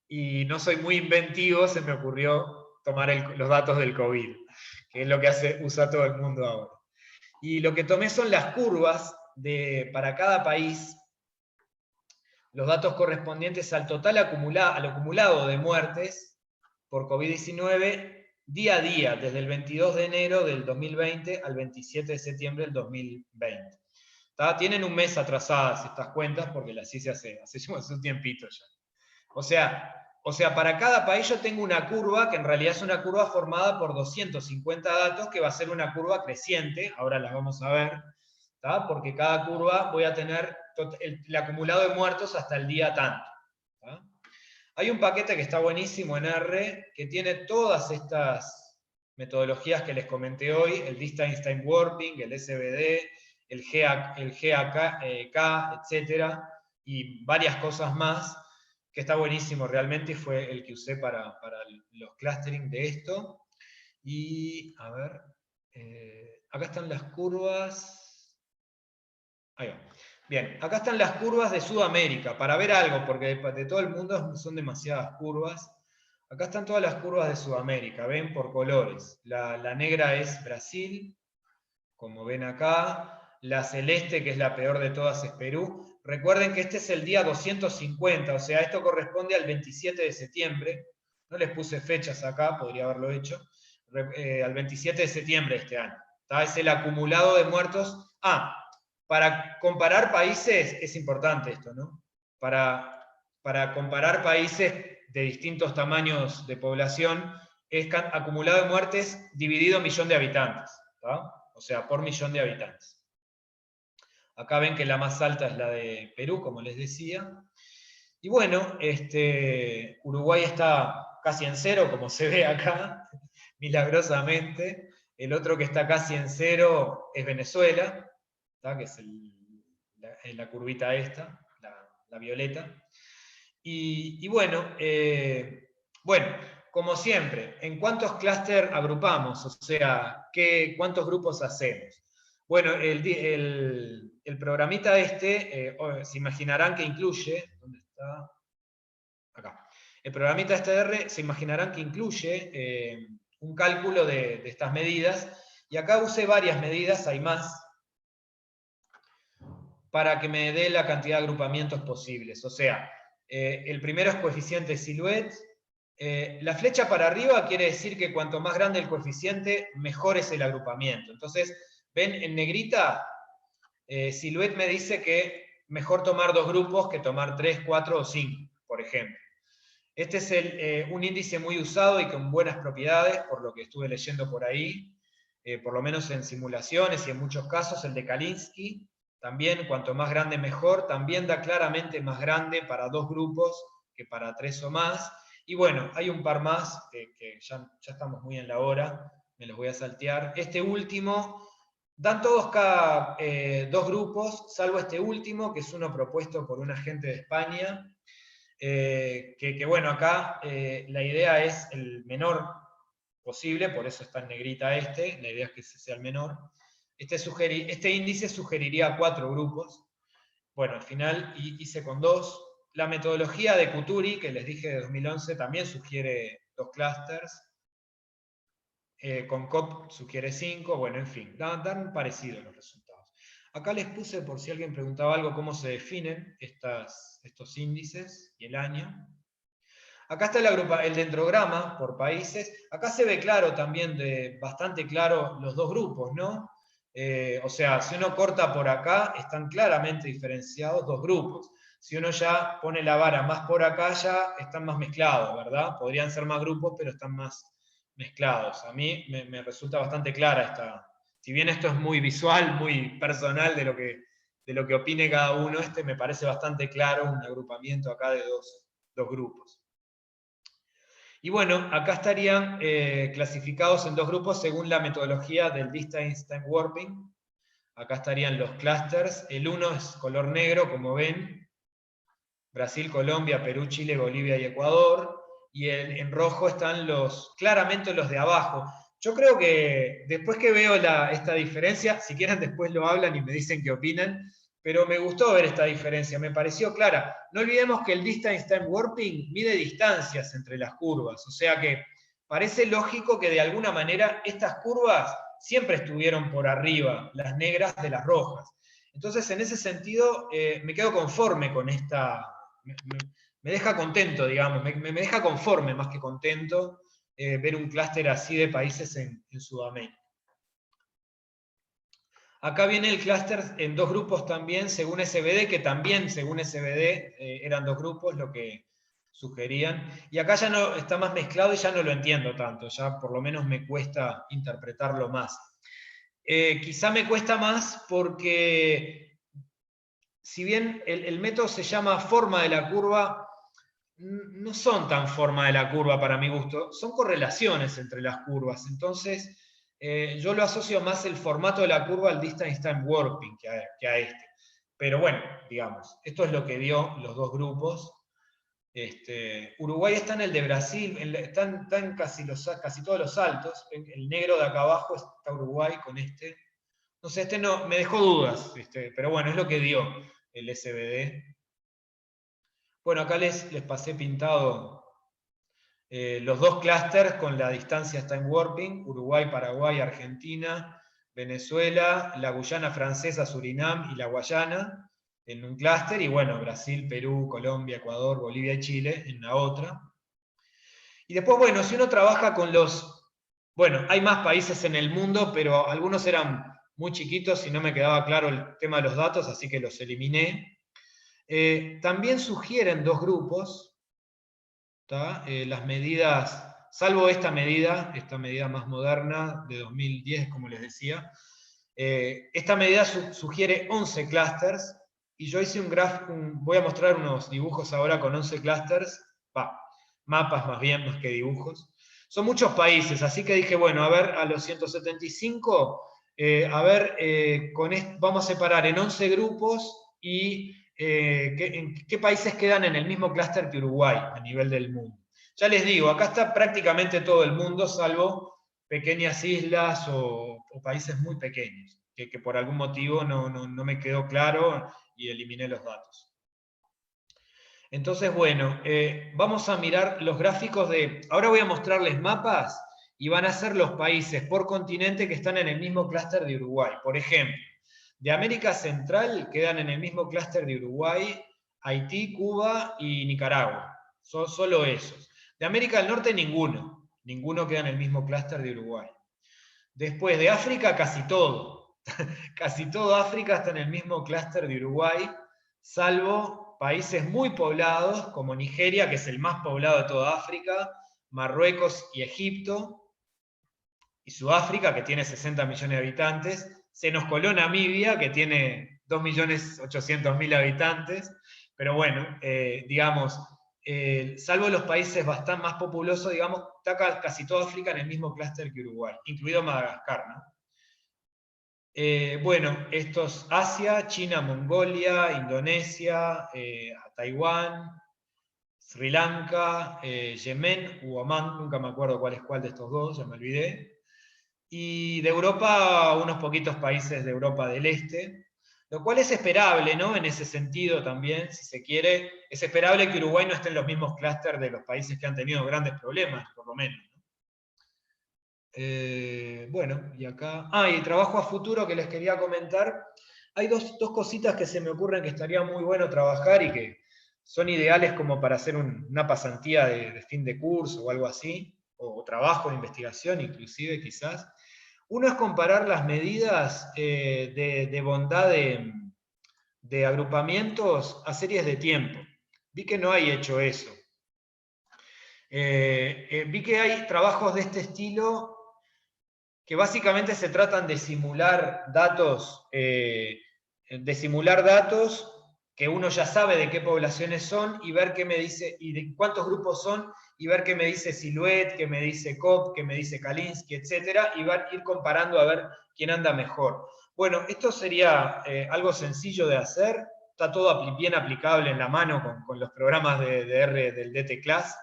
y no soy muy inventivo, se me ocurrió tomar los datos del COVID, que es lo que usa todo el mundo ahora. Y lo que tomé son las curvas para cada país, los datos correspondientes al total al acumulado de muertes por COVID-19 día a día, desde el 22 de enero del 2020 al 27 de septiembre del 2020. Tienen un mes atrasadas estas cuentas porque las hice hace un tiempito ya. O sea, o sea, para cada país yo tengo una curva, que en realidad es una curva formada por 250 datos, que va a ser una curva creciente, ahora las vamos a ver, ¿tá? Porque cada curva voy a tener el acumulado de muertos hasta el día tanto. ¿Tá? Hay un paquete que está buenísimo en R, que tiene todas estas metodologías que les comenté hoy, el Distance Warping, el SVD, el GAK, etc., y varias cosas más, que está buenísimo realmente, y fue el que usé para los clustering de esto. Y, a ver, acá están las curvas. Ahí va. Bien, acá están las curvas de Sudamérica, para ver algo, porque de todo el mundo son demasiadas curvas. Acá están todas las curvas de Sudamérica, ven por colores. La negra es Brasil, como ven acá. La celeste, que es la peor de todas, es Perú. Recuerden que este es el día 250, o sea, esto corresponde al 27 de septiembre. No les puse fechas acá, podría haberlo hecho. Al 27 de septiembre de este año. ¿Tá? Es el acumulado de muertos. Para comparar países, es importante esto, ¿no? Para comparar países de distintos tamaños de población, es acumulado de muertes dividido millón de habitantes, ¿tá? O sea, por millón de habitantes. Acá ven que la más alta es la de Perú, como les decía. Y bueno, Uruguay está casi en cero, como se ve acá, milagrosamente. El otro que está casi en cero es Venezuela, ¿tá? Que es la curvita esta, la violeta. Y bueno, como siempre, ¿en cuántos clústeres agrupamos? O sea, ¿cuántos grupos hacemos? Bueno, el programita se imaginarán que incluye, ¿dónde está? Acá. El programita R se imaginarán que incluye un cálculo de estas medidas, y acá usé varias medidas, hay más, para que me dé la cantidad de agrupamientos posibles. O sea, el primero es coeficiente silhouette. La flecha para arriba quiere decir que cuanto más grande el coeficiente, mejor es el agrupamiento. Entonces, ven en negrita, silhouette me dice que mejor tomar 2 grupos que tomar 3, 4 o 5, por ejemplo. Este es un índice muy usado y con buenas propiedades, por lo que estuve leyendo por ahí, por lo menos en simulaciones y en muchos casos, el de Kalinsky. También, cuanto más grande mejor, también da claramente más grande para 2 grupos que para 3 o más. Y bueno, hay un par más que ya estamos muy en la hora, me los voy a saltear. Este último, dan todos cada 2 grupos, salvo este último, que es uno propuesto por un agente de España, que bueno, acá la idea es el menor posible, por eso está en negrita la idea es que sea el menor. Este índice sugeriría 4 grupos. Bueno, al final hice con 2. La metodología de Couturi, que les dije de 2011, también sugiere 2 clusters. Con COP sugiere 5. Bueno, en fin, dan parecidos los resultados. Acá les puse, por si alguien preguntaba algo, cómo se definen estos índices y el año. Acá está el dendrograma por países. Acá se ve claro también, bastante claro, los 2 grupos, ¿no? O sea, si uno corta por acá, están claramente diferenciados 2 grupos. Si uno ya pone la vara más por acá, ya están más mezclados, ¿verdad? Podrían ser más grupos, pero están más mezclados. A mí me resulta bastante clara esta. Si bien esto es muy visual, muy personal de lo que opine cada uno, me parece bastante claro un agrupamiento acá de dos grupos. Y bueno, acá estarían clasificados en 2 grupos según la metodología del Distance Warping. Acá estarían los clusters. El 1 es color negro, como ven. Brasil, Colombia, Perú, Chile, Bolivia y Ecuador. Y en rojo están claramente los de abajo. Yo creo que después que veo esta diferencia, si quieren después lo hablan y me dicen qué opinan, pero me gustó ver esta diferencia, me pareció clara. No olvidemos que el Distance Time Warping mide distancias entre las curvas, o sea que parece lógico que de alguna manera estas curvas siempre estuvieron por arriba, las negras de las rojas. Entonces, en ese sentido, me quedo conforme con esta. Me deja contento, digamos, me deja conforme más que contento ver un clúster así de países en Sudamérica. Acá viene el clúster en 2 grupos también, según SVD, que también, según SVD, eran 2 grupos, lo que sugerían. Y acá ya no está más mezclado y ya no lo entiendo tanto, ya por lo menos me cuesta interpretarlo más. Quizá me cuesta más porque, si bien el método se llama forma de la curva, no son tan forma de la curva para mi gusto, son correlaciones entre las curvas. Entonces, yo lo asocio más el formato de la curva al distance time warping que a este. Pero bueno, digamos, esto es lo que dio los dos grupos. Uruguay está en el de Brasil, están casi todos los saltos. El negro de acá abajo está Uruguay con este. No sé, no, me dejó dudas, pero bueno, es lo que dio el SBD. Bueno, acá les pasé pintado los dos clústeres con la distancia time warping: Uruguay, Paraguay, Argentina, Venezuela, la Guyana Francesa, Surinam y la Guayana en un clúster, y bueno, Brasil, Perú, Colombia, Ecuador, Bolivia y Chile en la otra. Y después, bueno, si uno trabaja con bueno, hay más países en el mundo, pero algunos eran muy chiquitos y no me quedaba claro el tema de los datos, así que los eliminé. También sugieren dos grupos, las medidas, salvo esta medida más moderna, de 2010, como les decía. Esta medida sugiere 11 clústeres, y yo hice un gráfico, voy a mostrar unos dibujos ahora con 11 clústeres, mapas más bien, más que dibujos. Son muchos países, así que dije, bueno, a ver, a los 175, vamos a separar en 11 grupos, y ¿qué países quedan en el mismo clúster que Uruguay a nivel del mundo? Ya les digo, acá está prácticamente todo el mundo, salvo pequeñas islas o países muy pequeños, que por algún motivo no me quedó claro y eliminé los datos. Entonces, bueno, vamos a mirar los gráficos ahora voy a mostrarles mapas y van a ser los países por continente que están en el mismo clúster de Uruguay. Por ejemplo, de América Central quedan en el mismo clúster de Uruguay Haití, Cuba y Nicaragua. Son solo esos. De América del Norte ninguno. Ninguno queda en el mismo clúster de Uruguay. Después de África casi todo. Casi todo África está en el mismo clúster de Uruguay, salvo países muy poblados como Nigeria, que es el más poblado de toda África, Marruecos y Egipto, y Sudáfrica, que tiene 60 millones de habitantes. Se nos coló Namibia, que tiene 2.800.000 habitantes, pero bueno, digamos, salvo los países bastante más populosos, digamos, está casi toda África en el mismo clúster que Uruguay, incluido Madagascar, ¿no? Bueno, estos Asia, China, Mongolia, Indonesia, Taiwán, Sri Lanka, Yemen u Omán, nunca me acuerdo cuál es cuál de estos dos, ya me olvidé. Y de Europa, unos poquitos países de Europa del Este, lo cual es esperable, ¿no? En ese sentido también, si se quiere, es esperable que Uruguay no esté en los mismos clústeres de los países que han tenido grandes problemas, por lo menos. Bueno, y acá... y el trabajo a futuro que les quería comentar. Hay dos cositas que se me ocurren que estaría muy bueno trabajar y que son ideales como para hacer una pasantía de fin de curso o algo así, o trabajo de investigación inclusive, quizás. Uno es comparar las medidas de bondad de agrupamientos a series de tiempo. Vi que no hay hecho eso. Vi que hay trabajos de este estilo que básicamente se tratan de simular datos, que uno ya sabe de qué poblaciones son y ver qué me dice, y de cuántos grupos son, y ver qué me dice Silhouette, qué me dice Kopp, qué me dice Kalinsky, etc. Y ir comparando a ver quién anda mejor. Bueno, esto sería algo sencillo de hacer, está todo bien aplicable en la mano con los programas de R del DT-Class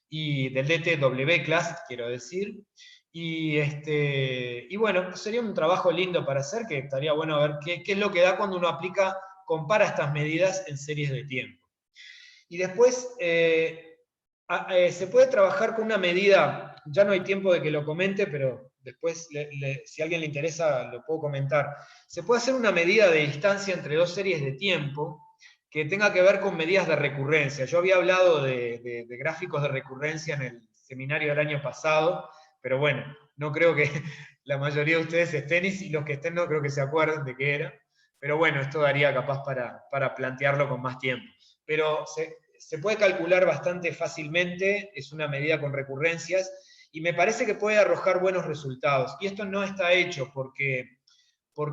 y del DTW-Class, quiero decir. Y bueno, sería un trabajo lindo para hacer, que estaría bueno ver qué es lo que da cuando uno compara estas medidas en series de tiempo. Y después se puede trabajar con una medida, ya no hay tiempo de que lo comente, pero después, si a alguien le interesa, lo puedo comentar. Se puede hacer una medida de distancia entre dos series de tiempo que tenga que ver con medidas de recurrencia. Yo había hablado de gráficos de recurrencia en el seminario del año pasado, pero bueno, no creo que la mayoría de ustedes estén, y los que estén no creo que se acuerden de qué era. Pero bueno, esto daría capaz para plantearlo con más tiempo. Pero se puede calcular bastante fácilmente, es una medida con recurrencias, y me parece que puede arrojar buenos resultados. Y esto no está hecho porque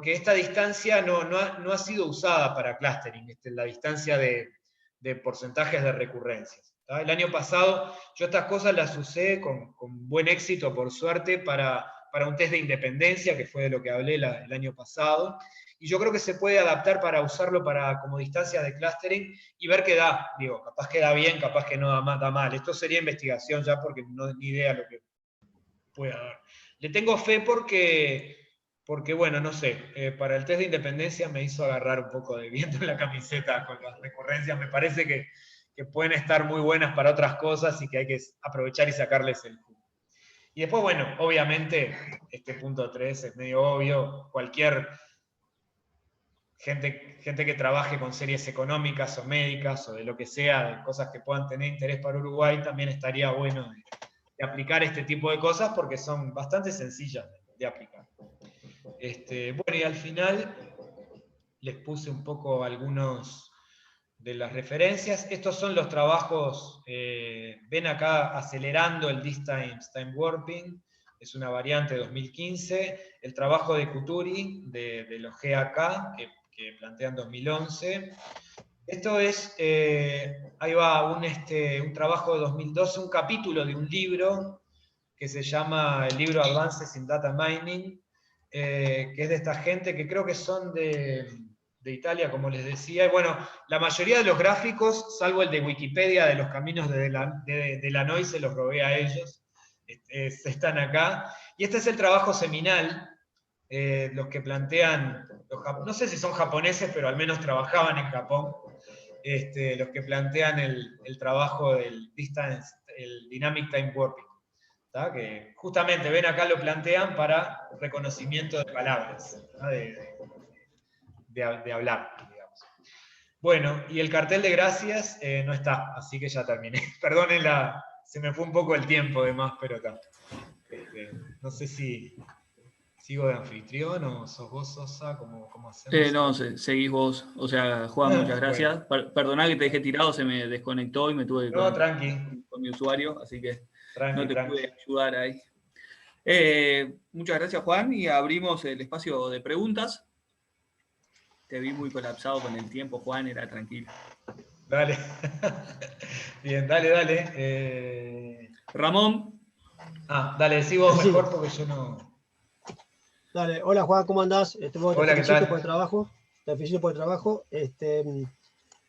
esta distancia no ha sido usada para clustering, la distancia de porcentajes de recurrencias. ¿Tá? El año pasado yo estas cosas las usé con buen éxito, por suerte, para un test de independencia, que fue de lo que hablé el año pasado, y yo creo que se puede adaptar para usarlo como distancia de clustering y ver qué da. Digo, capaz que da bien, capaz que no da mal. Esto sería investigación ya porque no tengo ni idea lo que pueda dar. Le tengo fe porque bueno, no sé, para el test de independencia me hizo agarrar un poco de viento en la camiseta con las recurrencias. Me parece que pueden estar muy buenas para otras cosas y que hay que aprovechar y sacarles el jugo. Y después, bueno, obviamente, este punto 3 es medio obvio. Cualquier gente que trabaje con series económicas o médicas o de lo que sea, de cosas que puedan tener interés para Uruguay, también estaría bueno de aplicar este tipo de cosas porque son bastante sencillas de aplicar. Bueno, y al final les puse un poco algunos de las referencias. Estos son los trabajos, ven acá acelerando el distance time warping, es una variante de 2015, el trabajo de Couturi, de los GAK, que plantean 2011. Esto es, ahí va, un trabajo de 2012, un capítulo de un libro que se llama el libro Advances in Data Mining, que es de esta gente que creo que son de Italia, como les decía. Y bueno, la mayoría de los gráficos, salvo el de Wikipedia de los caminos de Delanoy, se los robé a ellos, están acá. Y este es el trabajo seminal, los que plantean, no sé si son japoneses, pero al menos trabajaban en Japón, los que plantean el trabajo del distance, el Dynamic Time Warping. ¿Tá? Que justamente, ven acá lo plantean para reconocimiento de palabras, ¿no? de hablar, digamos. Bueno, y el cartel de gracias no está, así que ya terminé. Perdonen, se me fue un poco el tiempo de más, pero está. No sé si sigo de anfitrión o sos vos, Sosa, ¿cómo hacemos? No, seguís vos. O sea, Juan, muchas gracias. Bueno. Perdoná que te dejé tirado, se me desconectó y me tuve que No, conectar tranqui. con mi usuario, así que no te Tranqui. pude ayudar ahí. Muchas gracias, Juan, y abrimos el espacio de preguntas. Te vi muy colapsado con el tiempo, Juan, era tranquilo. Dale. Bien, dale. Ramón. Dale, decí vos mejor porque yo no... Dale, hola Juan, ¿cómo andás? Hola, ¿qué tal? Por el trabajo. Te felicito por el trabajo.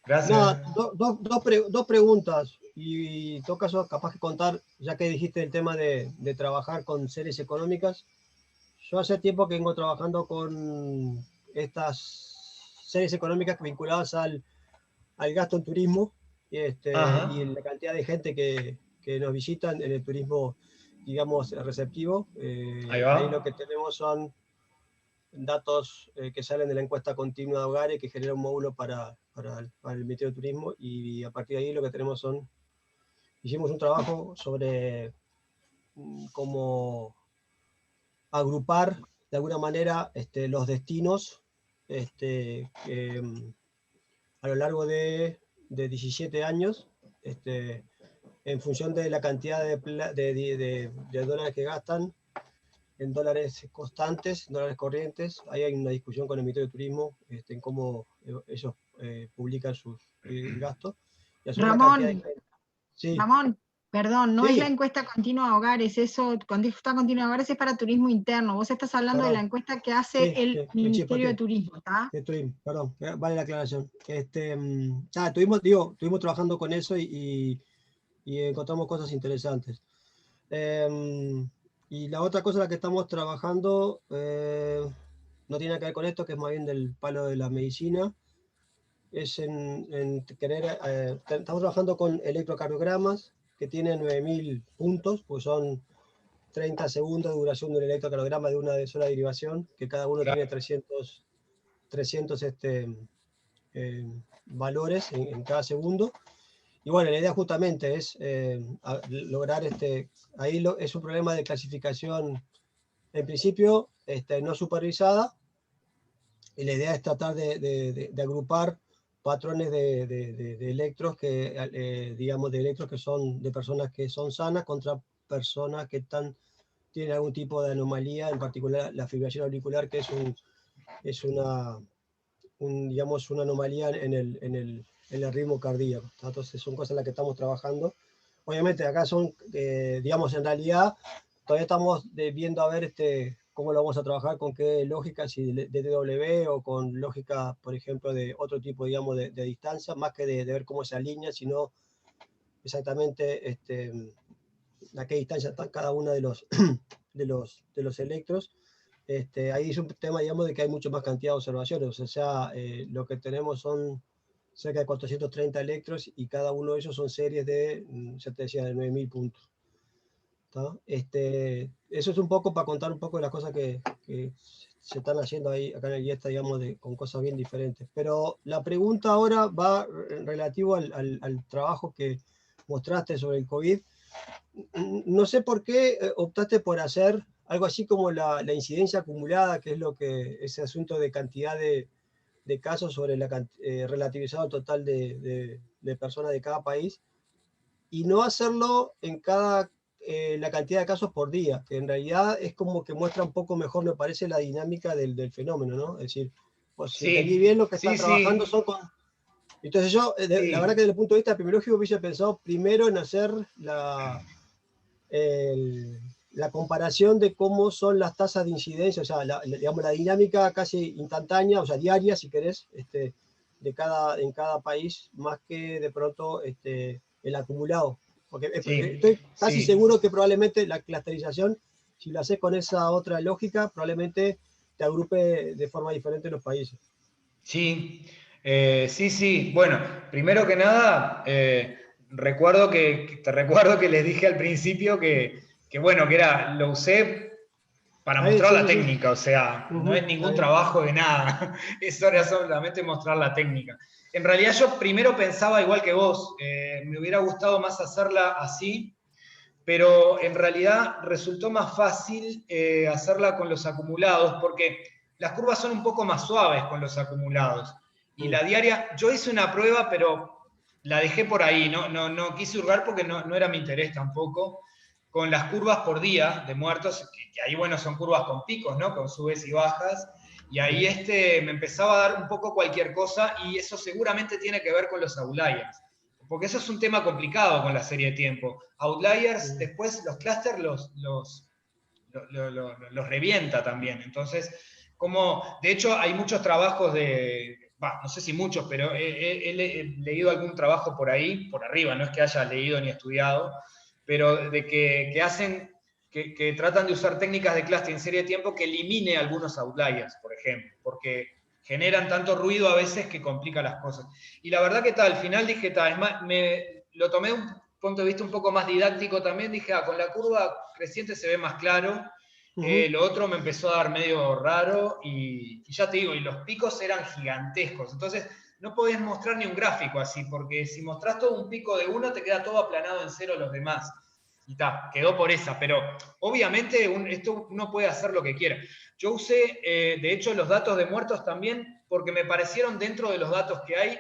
Gracias. Nada, dos preguntas. Y en todo caso, capaz que contar, ya que dijiste el tema de trabajar con series económicas. Yo hace tiempo que vengo trabajando con estas series económicas vinculadas al gasto en turismo y la cantidad de gente que nos visitan en el turismo, digamos, receptivo. Ahí lo que tenemos son datos que salen de la encuesta continua de hogares que genera un módulo para el Ministerio de Turismo, y a partir de ahí lo que tenemos hicimos un trabajo sobre cómo agrupar de alguna manera los destinos a lo largo de 17 años, en función de la cantidad de dólares que gastan en dólares constantes, dólares corrientes. Ahí hay una discusión con el Ministerio de Turismo en cómo ellos publican el gasto. Ramón, sí. Ramón, perdón, no Sí. es la encuesta continua de hogares, encuesta continua de hogares es para turismo interno. Vos estás hablando de la encuesta que hace el Ministerio de Turismo, ¿está? De turismo, perdón, vale la aclaración. Estuvimos trabajando con eso y encontramos cosas interesantes. Y la otra cosa en la que estamos trabajando no tiene que ver con esto, que es más bien del palo de la medicina. Es estamos trabajando con electrocardiogramas que tienen 9.000 puntos, pues son 30 segundos de duración de un electrocardiograma de una sola derivación, que cada uno tiene 300 valores en cada segundo. Y bueno, la idea justamente es lograr ahí es un problema de clasificación, en principio, no supervisada, y la idea es tratar de agrupar patrones de electros que, digamos, de electros que son de personas que son sanas contra personas que tienen algún tipo de anomalía, en particular la fibrilación auricular, que es digamos, una anomalía en el ritmo cardíaco. Entonces son cosas en las que estamos trabajando. Obviamente acá son, digamos, en realidad todavía estamos viendo a ver cómo lo vamos a trabajar, con qué lógica, si de DW o con lógica, por ejemplo, de otro tipo, digamos, de distancia, más que de ver cómo se alinea, sino exactamente a qué distancia están cada uno de los, de los electros. Ahí es un tema, digamos, de que hay mucho más cantidad de observaciones, o sea, lo que tenemos son cerca de 430 electros y cada uno de ellos son series de, ya te decía, de 9000 puntos. Eso es un poco para contar un poco de las cosas que se están haciendo ahí, acá en el IESTA, digamos, con cosas bien diferentes. Pero la pregunta ahora va relativo al trabajo que mostraste sobre el COVID. No sé por qué optaste por hacer algo así como la incidencia acumulada, que es ese asunto de cantidad de casos sobre relativizado al total de personas de cada país, y no hacerlo en la cantidad de casos por día, que en realidad es como que muestra un poco mejor, me parece, la dinámica del fenómeno, ¿no? Es decir, pues si entendí bien lo que están trabajando son con... Entonces yo, la verdad que desde el punto de vista epidemiológico hubiese pensado primero en hacer la comparación de cómo son las tasas de incidencia, o sea, digamos, la dinámica casi instantánea, o sea, diaria, si querés, en cada país, más que de pronto el acumulado. Porque estoy casi seguro que probablemente la clusterización, si lo haces con esa otra lógica, probablemente te agrupe de forma diferente los países. Sí, sí. Bueno, primero que nada, te recuerdo que les dije al principio que bueno, lo usé para mostrar la técnica, o sea, no es ningún trabajo de nada, eso era solamente mostrar la técnica. En realidad yo primero pensaba igual que vos, me hubiera gustado más hacerla así, pero en realidad resultó más fácil hacerla con los acumulados, porque las curvas son un poco más suaves con los acumulados. Y la diaria, yo hice una prueba, pero la dejé por ahí, no quise hurgar porque no era mi interés tampoco, con las curvas por día de muertos, que ahí, bueno, son curvas con picos, ¿no? Con subes y bajas, y ahí me empezaba a dar un poco cualquier cosa, y eso seguramente tiene que ver con los outliers, porque eso es un tema complicado con la serie de tiempo. Outliers, después los clusters los revienta también. Entonces, de hecho, hay muchos trabajos no sé si muchos, pero he leído algún trabajo por ahí, por arriba, no es que haya leído ni estudiado, pero de que tratan de usar técnicas de cluster en serie de tiempo que elimine algunos outliers, por ejemplo, porque generan tanto ruido a veces que complica las cosas. Y la verdad que al final dije, es más, lo tomé de un punto de vista un poco más didáctico también, dije, con la curva creciente se ve más claro, lo otro me empezó a dar medio raro, y ya te digo, y los picos eran gigantescos, entonces no podés mostrar ni un gráfico así, porque si mostrás todo un pico de uno, te queda todo aplanado en cero los demás. Y quedó por esa, pero obviamente esto uno puede hacer lo que quiera. Yo usé, de hecho, los datos de muertos también, porque me parecieron dentro de los datos que hay,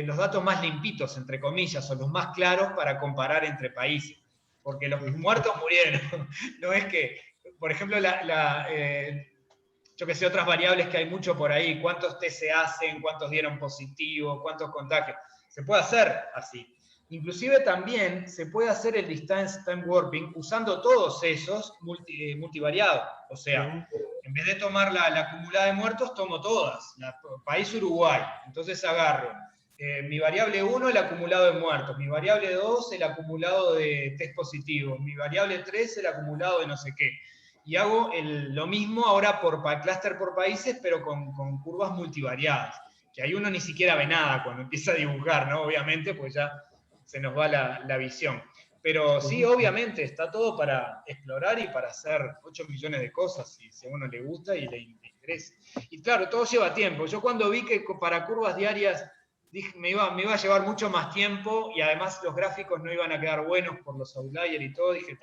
los datos más limpitos, entre comillas, o los más claros para comparar entre países. Porque los muertos murieron. No es que, por ejemplo, yo que sé, otras variables que hay mucho por ahí, cuántos test se hacen, cuántos dieron positivo, cuántos contagios. Se puede hacer así. Inclusive también se puede hacer el distance time warping usando todos esos multivariados. O sea, en vez de tomar la acumulada de muertos, tomo todas. País Uruguay. Entonces agarro mi variable 1, el acumulado de muertos. Mi variable 2, el acumulado de test positivos. Mi variable 3, el acumulado de no sé qué. Y hago lo mismo ahora por clúster por países, pero con curvas multivariadas. Que ahí uno ni siquiera ve nada cuando empieza a dibujar, ¿no? Obviamente, pues ya se nos va la visión. Pero sí, obviamente, está todo para explorar y para hacer 8 millones de cosas, si a uno le gusta y le interesa. Y claro, todo lleva tiempo. Yo cuando vi que para curvas diarias dije, me iba a llevar mucho más tiempo, y además los gráficos no iban a quedar buenos por los outliers y todo, dije,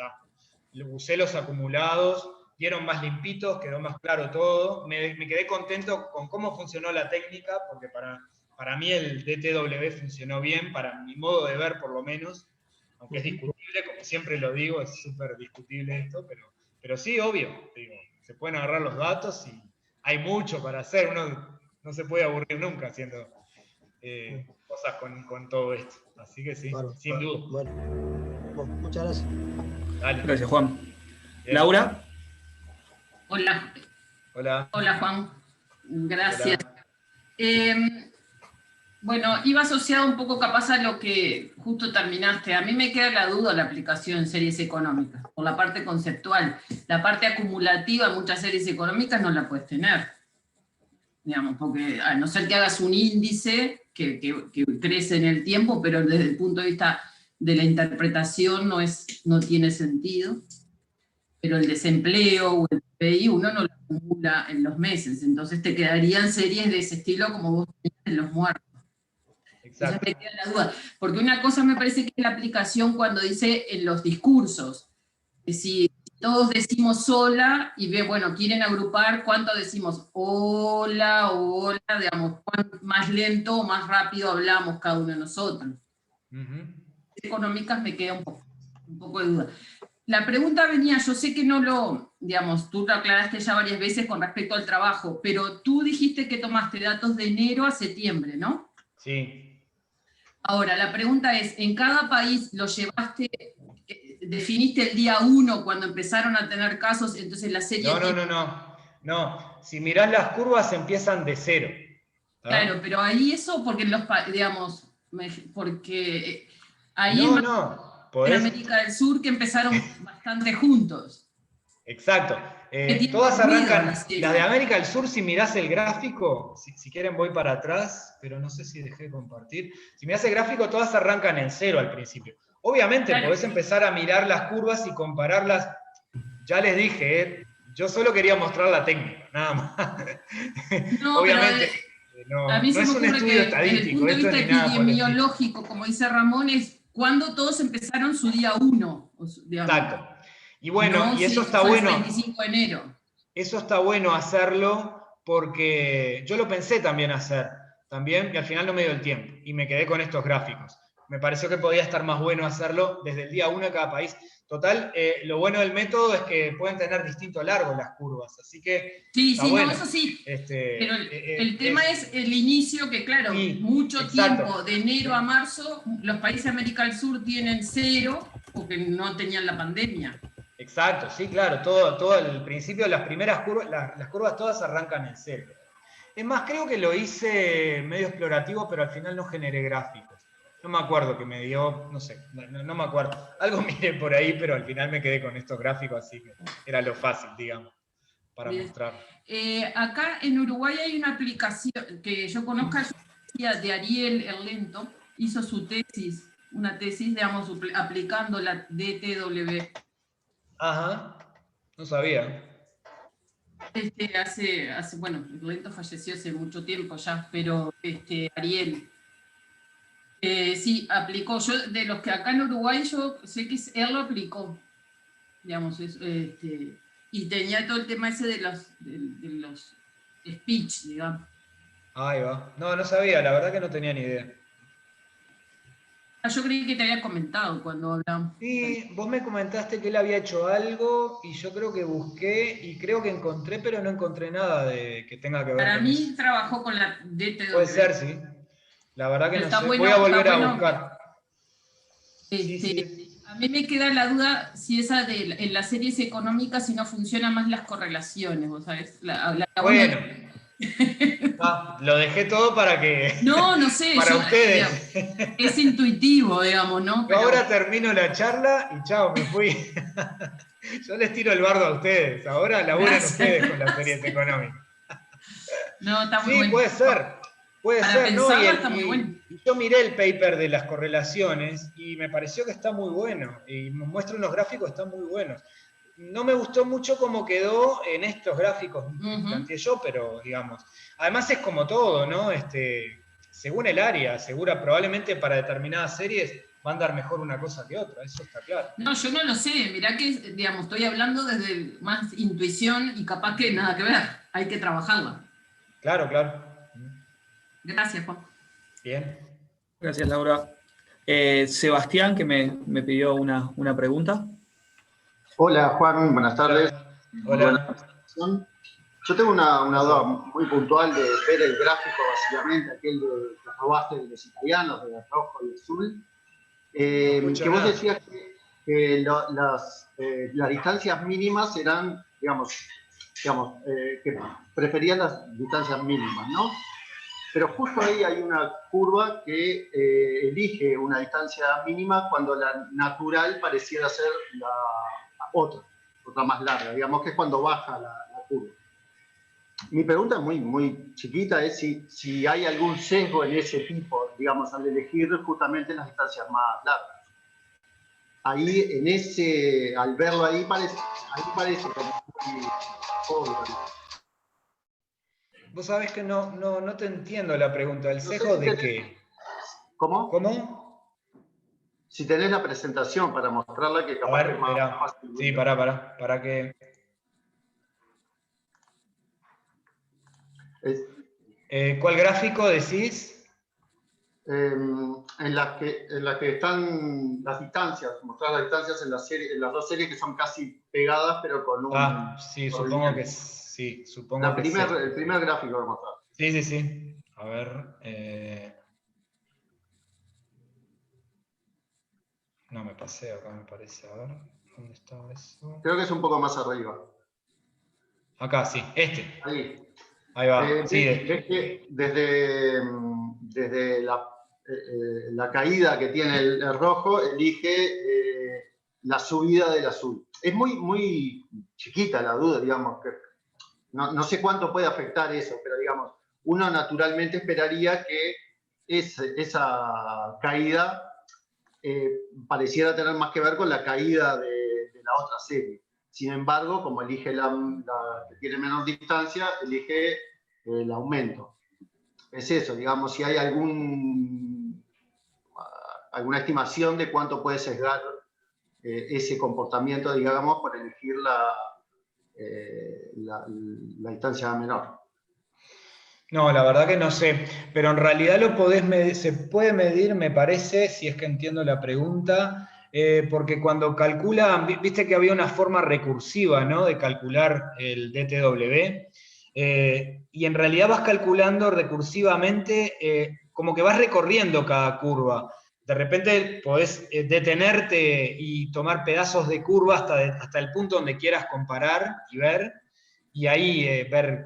usé los acumulados, dieron más limpitos, quedó más claro todo. Me quedé contento con cómo funcionó la técnica, porque para para mí el DTW funcionó bien, para mi modo de ver por lo menos, aunque es discutible, como siempre lo digo, es súper discutible esto, pero sí, obvio, digo, se pueden agarrar los datos y hay mucho para hacer, uno no se puede aburrir nunca haciendo cosas con todo esto, así que sí, Claro, sin duda. Bueno, muchas gracias. Dale. Gracias, Juan. Bien. Laura. Hola. Hola. Hola, Juan. Gracias. Hola. Bueno, iba asociado un poco capaz a lo que justo terminaste. A mí me queda la duda la aplicación en series económicas, por la parte conceptual. La parte acumulativa en muchas series económicas no la puedes tener. Digamos, porque a no ser que hagas un índice que crece en el tiempo, pero desde el punto de vista de la interpretación no tiene sentido. Pero el desempleo o el PBI uno no lo acumula en los meses, entonces te quedarían series de ese estilo como vos tenías en Los Muertos. Exacto. Entonces me queda la duda, porque una cosa me parece que es la aplicación cuando dice en los discursos, que si todos decimos hola y ve, bueno, quieren agrupar, ¿cuánto decimos hola o hola? Digamos, ¿cuánto más lento o más rápido hablamos cada uno de nosotros? Económicas me queda un poco de duda. La pregunta venía, yo sé que no lo, digamos, tú lo aclaraste ya varias veces con respecto al trabajo, pero tú dijiste que tomaste datos de enero a septiembre, ¿no? Sí. Ahora, la pregunta es, ¿en cada país lo llevaste, definiste el día 1 cuando empezaron a tener casos, entonces la serie... No, si mirás las curvas empiezan de 0. Claro, pero ahí eso, porque digamos, porque ahí en América del Sur que empezaron bastante juntos. Exacto. Todas arrancan, las de América del Sur, si mirás el gráfico, si quieren voy para atrás, pero no sé si dejé de compartir. Si mirás el gráfico, todas arrancan en 0 al principio. Obviamente podés empezar a mirar las curvas y compararlas. Ya les dije, yo solo quería mostrar la técnica, nada más. No, obviamente. A mí no es un estudio estadístico, desde el punto de vista epidemiológico, nada como dice Ramón, es cuando todos empezaron su día 1. Exacto. Y bueno, y eso está el bueno. 25 de enero. Eso está bueno hacerlo porque yo lo pensé también hacer, y al final no me dio el tiempo, y me quedé con estos gráficos. Me pareció que podía estar más bueno hacerlo desde el día 1 de cada país. Total, lo bueno del método es que pueden tener distinto largo las curvas, así que sí, bueno. No, eso sí, pero el tema es el inicio, que claro, mucho tiempo, de enero a marzo, los países de América del Sur tienen 0, porque no tenían la pandemia. Exacto, sí, claro, todo el principio, las primeras curvas, las curvas todas arrancan en 0. Es más, creo que lo hice medio explorativo, pero al final no generé gráficos. No me acuerdo que me dio, no sé, no me acuerdo. Algo miré por ahí, pero al final me quedé con estos gráficos, así que era lo fácil, digamos, para mostrar. Acá en Uruguay hay una aplicación que yo conozco, de Ariel Erlento, hizo su tesis, una tesis, digamos, aplicando la DTW. Ajá, no sabía. Bueno, Erlento falleció hace mucho tiempo ya, pero Ariel... sí, aplicó. Yo, de los que acá en Uruguay, yo sé que él lo aplicó, digamos, y tenía todo el tema ese de los speech, digamos. Ahí va. No sabía, la verdad que no tenía ni idea. Yo creí que te había comentado cuando hablamos. Sí, vos me comentaste que él había hecho algo y yo creo que busqué y creo que encontré, pero no encontré nada de que tenga que ver Para con mí eso. trabajó con la DTW. Puede ser, sí. La verdad que pero no sé. Voy a volver a buscar. Sí. A mí me queda la duda si esa en las series económicas, si no funcionan más las correlaciones, ¿vos sabés? Bueno. Lo dejé todo para que... No sé. para ustedes. Es intuitivo, digamos, ¿no? Yo ahora termino la charla y chao, me fui. Yo les tiro el bardo a ustedes. Ahora laburen ustedes con las series económicas. No, está muy sí, bueno. Puede ser, ¿no? Está muy bueno. Y yo miré el paper de las correlaciones y me pareció que está muy bueno. Y me muestra unos gráficos que están muy buenos. No me gustó mucho cómo quedó en estos gráficos, planteé yo, pero digamos. Además es como todo, ¿no? Según el área, probablemente para determinadas series va a andar mejor una cosa que otra, eso está claro. No, yo no lo sé, mirá que, digamos, estoy hablando desde más intuición y capaz que nada que ver, hay que trabajarla. Claro. Gracias, Juan. Bien. Gracias, Laura. Sebastián, que me pidió una pregunta. Hola, Juan, buenas tardes. Hola. Yo tengo una duda muy puntual de ver el gráfico, básicamente, aquel que robaste de los italianos, de rojo y azul. Que vos decías que las distancias mínimas eran, digamos que preferían las distancias mínimas, ¿no? Pero justo ahí hay una curva que elige una distancia mínima cuando la natural pareciera ser la otra más larga, digamos que es cuando baja la curva. Mi pregunta muy chiquita es si hay algún sesgo en ese tipo, digamos, al elegir justamente las distancias más largas. Ahí, al verlo ahí parece como muy obvio. Vos sabés que no te entiendo la pregunta. ¿El sesgo de qué? ¿Cómo? ¿Cómo? Si tenés la presentación para mostrarla, que capaz que es más fácil. Sí, para que... ¿Cuál gráfico decís? En las que están las distancias, mostrar las distancias en las dos series que son casi pegadas, pero con un... Sí, supongo que sí. El primer gráfico que mostrar. Sí. A ver... No me pasé acá, me parece. A ver, ¿dónde estaba eso? Creo que es un poco más arriba. Acá, sí, Ahí va. Sí, ves que desde la caída que tiene el rojo, elige la subida del azul. Es muy chiquita la duda, digamos, que no sé cuánto puede afectar eso, pero digamos, uno naturalmente esperaría que esa caída pareciera tener más que ver con la caída de la otra serie. Sin embargo, como elige la que tiene menor distancia, elige el aumento. Es eso, digamos, si hay alguna estimación de cuánto puede sesgar ese comportamiento, digamos, por elegir la distancia menor. No, la verdad que no sé, pero en realidad se puede medir, me parece, si es que entiendo la pregunta, porque cuando calculan, viste que había una forma recursiva, ¿no?, de calcular el DTW, y en realidad vas calculando recursivamente, como que vas recorriendo cada curva. De repente podés detenerte y tomar pedazos de curva hasta el punto donde quieras comparar y ver, y ahí ver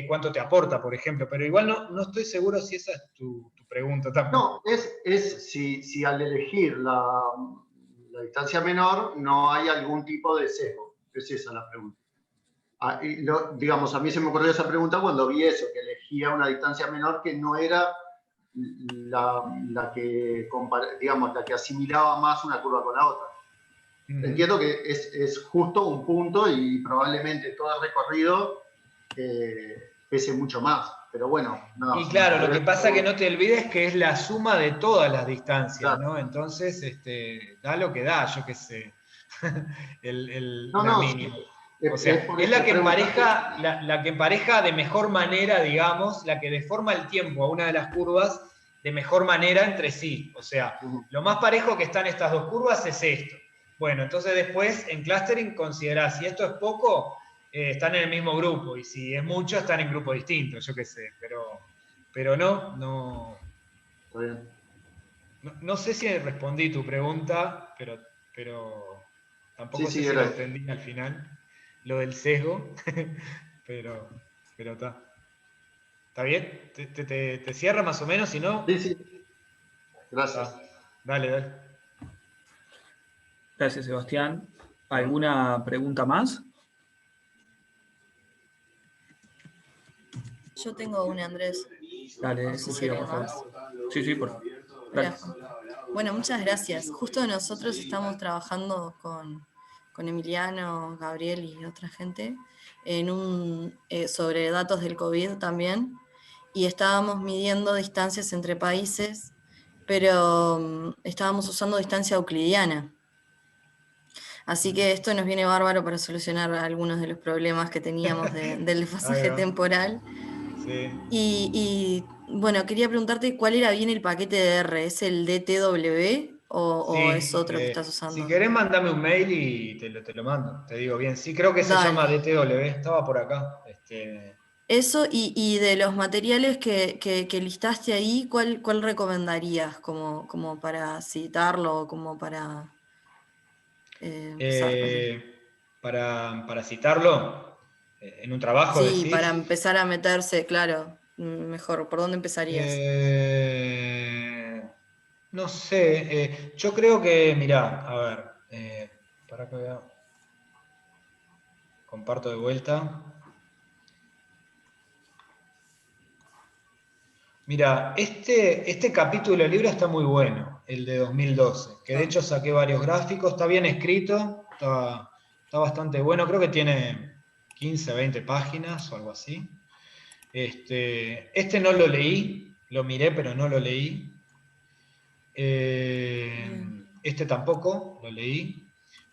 cuánto te aporta, por ejemplo. Pero igual no estoy seguro si esa es tu pregunta tampoco. No, es si al elegir la distancia menor no hay algún tipo de sesgo. Es esa la pregunta. Digamos, a mí se me ocurrió esa pregunta cuando vi eso, que elegía una distancia menor que no era la que asimilaba más una curva con la otra. Entiendo que es justo un punto y probablemente todo el recorrido pese mucho más, pero bueno. No, y claro, lo que pasa es que no te olvides que es la suma de todas las distancias, claro, ¿no? Entonces, da lo que da, yo qué sé, la mínima. O sea, es la que empareja de mejor manera, digamos, la que deforma el tiempo a una de las curvas de mejor manera entre sí. O sea, lo más parejo que están estas dos curvas es esto. Bueno, entonces después en clustering considerás, si esto es poco, están en el mismo grupo, y si es mucho, están en grupos distintos, yo qué sé, pero no sé si respondí tu pregunta, pero tampoco sé si lo entendí al final, lo del sesgo, pero está. ¿Está bien? ¿Te cierra más o menos? Si no... Sí. Gracias. Dale. Gracias, Sebastián. ¿Alguna pregunta más? Yo tengo una, Andrés. Dale, Cecilia, por favor. Sí, por favor. Bueno, muchas gracias. Justo nosotros estamos trabajando con Emiliano, Gabriel y otra gente sobre datos del COVID también, y estábamos midiendo distancias entre países, pero estábamos usando distancia euclidiana. Así que esto nos viene bárbaro para solucionar algunos de los problemas que teníamos del desfasaje temporal. Sí. Y bueno, quería preguntarte cuál era bien el paquete de R. ¿Es el DTW o es otro que estás usando? Si querés, mandame un mail y te lo mando. Te digo bien. Sí, creo que se llama DTW. Estaba por acá. Eso, y de los materiales que listaste ahí, ¿cuál recomendarías como para citarlo, como para empezar? Para citarlo, en un trabajo, Sí, decís. para empezar a meterse, claro, mejor. ¿Por dónde empezarías? No sé, yo creo que, mirá, a ver, para que vea. Comparto de vuelta. Mira, este capítulo del libro está muy bueno, el de 2012, que de hecho saqué varios gráficos, está bien escrito, está bastante bueno, creo que tiene 15, 20 páginas o algo así. Este no lo leí, lo miré pero no lo leí. Este tampoco lo leí,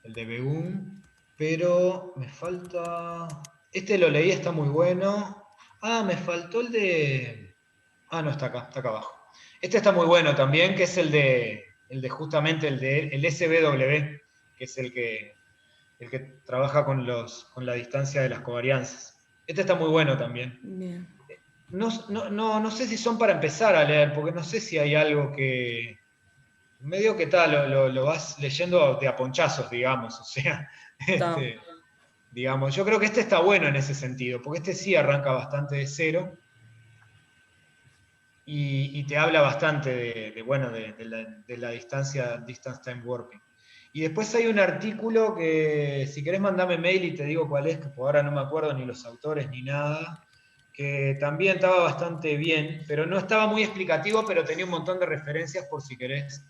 el de Begún, pero me falta... Este lo leí, está muy bueno. Ah, me faltó el de... Ah, no, está acá abajo. Este está muy bueno también, que es el de justamente el SBW, que es el que trabaja con la distancia de las covarianzas. Este está muy bueno también. Bien. No sé si son para empezar a leer, porque no sé si hay algo que... Medio que tal, lo vas leyendo de a ponchazos, digamos. O sea, digamos, yo creo que este está bueno en ese sentido, porque este sí arranca bastante de cero. Y te habla bastante de la distancia, distance time warping. Y después hay un artículo que, si querés mandame mail y te digo cuál es, que por ahora no me acuerdo ni los autores ni nada, que también estaba bastante bien, pero no estaba muy explicativo, pero tenía un montón de referencias por si querés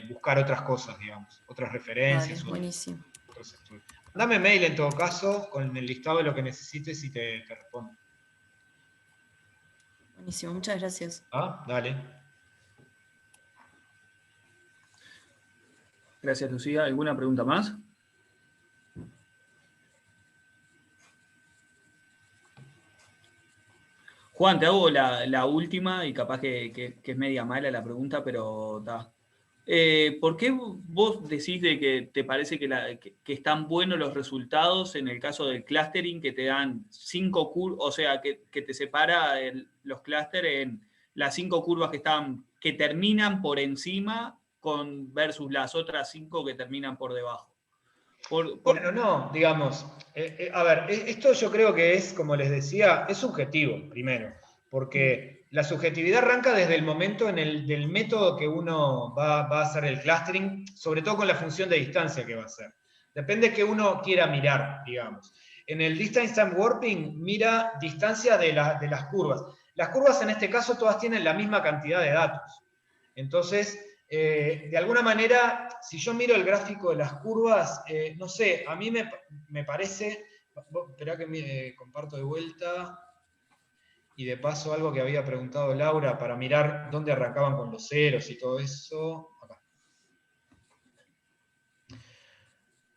buscar otras cosas, digamos, otras referencias. Vale, buenísimo. Otros estudios. Mandame mail en todo caso, con el listado de lo que necesites y te respondo. Buenísimo, muchas gracias. Dale. Gracias, Lucía. ¿Alguna pregunta más? Juan, te hago la última y capaz que es media mala la pregunta, pero está. ¿Por qué vos decís de que te parece que están buenos los resultados en el caso del clustering, que te dan 5 curvas, o sea, que te separa los clústeres en las 5 curvas que terminan por encima versus las otras 5 que terminan por debajo? Bueno, no, digamos, a ver, esto yo creo que es, como les decía, es subjetivo, primero, porque la subjetividad arranca desde el momento del método que uno va a hacer el clustering, sobre todo con la función de distancia que va a hacer. Depende de que uno quiera mirar, digamos. En el distance time warping mira distancia de las curvas. Las curvas en este caso todas tienen la misma cantidad de datos. Entonces, de alguna manera, si yo miro el gráfico de las curvas, no sé, a mí me parece... Esperá que comparto de vuelta. Y de paso algo que había preguntado Laura para mirar dónde arrancaban con los ceros y todo eso. Acá.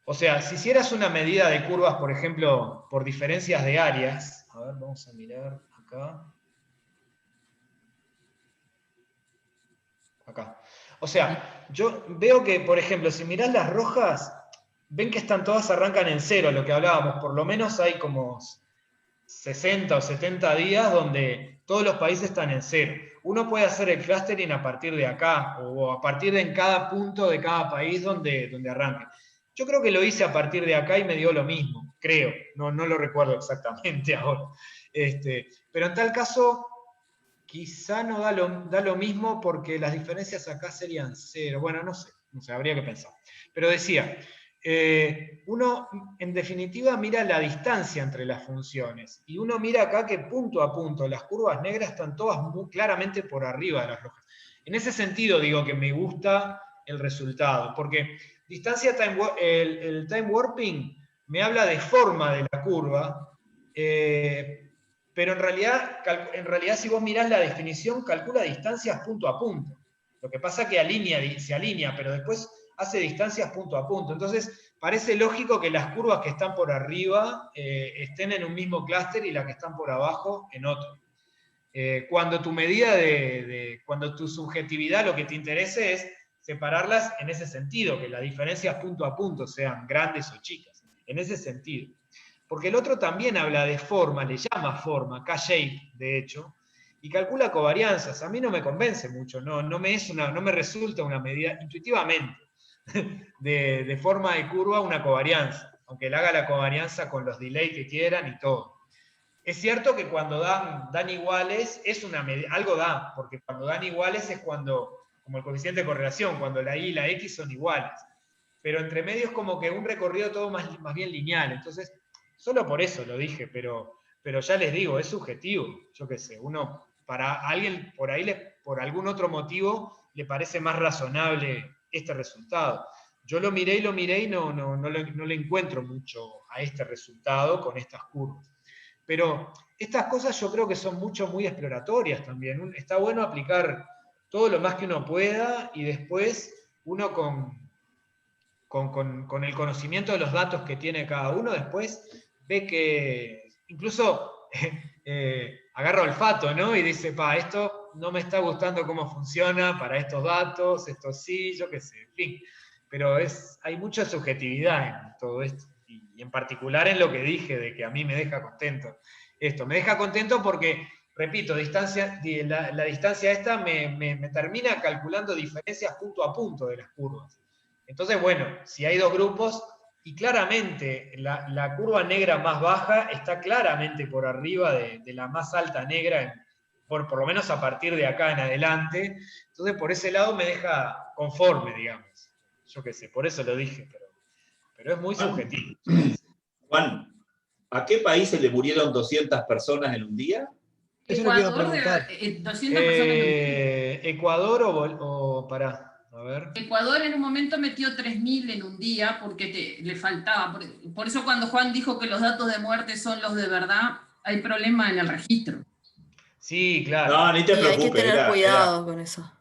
O sea, si hicieras una medida de curvas, por ejemplo, por diferencias de áreas. A ver, vamos a mirar acá. Acá. O sea, yo veo que, por ejemplo, si mirás las rojas, ven que todas arrancan en cero, lo que hablábamos. Por lo menos hay como 60 o 70 días donde todos los países están en cero. Uno puede hacer el clustering a partir de acá, o a partir de en cada punto de cada país donde arranque. Yo creo que lo hice a partir de acá y me dio lo mismo, creo. No lo recuerdo exactamente ahora. Pero en tal caso... Quizá no da lo mismo porque las diferencias acá serían cero. Bueno, no sé, habría que pensar. Pero decía, uno en definitiva mira la distancia entre las funciones y uno mira acá que punto a punto las curvas negras están todas muy claramente por arriba de las rojas. En ese sentido digo que me gusta el resultado, porque el time warping me habla de forma de la curva, pero en realidad, si vos mirás la definición, calcula distancias punto a punto. Lo que pasa es que se alinea, pero después hace distancias punto a punto. Entonces, parece lógico que las curvas que están por arriba estén en un mismo clúster y las que están por abajo en otro. cuando tu medida cuando tu subjetividad lo que te interese es separarlas en ese sentido, que las diferencias punto a punto sean grandes o chicas, en ese sentido. Porque el otro también habla de forma, le llama forma, K-shape, de hecho, y calcula covarianzas. A mí no me convence mucho, no me resulta una medida intuitivamente de forma de curva una covarianza, aunque le haga la covarianza con los delays que quieran y todo. Es cierto que cuando dan iguales, es una medida, algo da, porque cuando dan iguales es cuando, como el coeficiente de correlación, cuando la y y la x son iguales. Pero entre medio es como que un recorrido todo más bien lineal. Entonces, solo por eso lo dije, pero ya les digo, es subjetivo. Yo qué sé, para alguien por ahí, por algún otro motivo, le parece más razonable este resultado. Yo lo miré y no le encuentro mucho a este resultado con estas curvas. Pero estas cosas yo creo que son muy exploratorias también. Está bueno aplicar todo lo más que uno pueda y después uno con el conocimiento de los datos que tiene cada uno, después ve que incluso agarra olfato, ¿no? Y dice, esto no me está gustando cómo funciona para estos datos, esto sí, yo qué sé, en fin. Pero hay mucha subjetividad en todo esto. Y en particular en lo que dije, de que a mí me deja contento. Esto me deja contento porque, repito, la distancia esta me termina calculando diferencias punto a punto de las curvas. Entonces, bueno, si hay dos grupos, y claramente la curva negra más baja está claramente por arriba de la más alta negra, por lo menos a partir de acá en adelante. Entonces, por ese lado me deja conforme, digamos. Yo qué sé, por eso lo dije, pero es muy subjetivo. Juan, ¿a qué países le murieron 200 personas en un día? Ecuador, 200 personas en un día. Ecuador o pará, a ver. Ecuador en un momento metió 3.000 en un día porque le faltaba. Por eso cuando Juan dijo que los datos de muerte son los de verdad, hay problema en el registro. Sí, claro. No, ni te preocupes. Hay que tener cuidado con eso.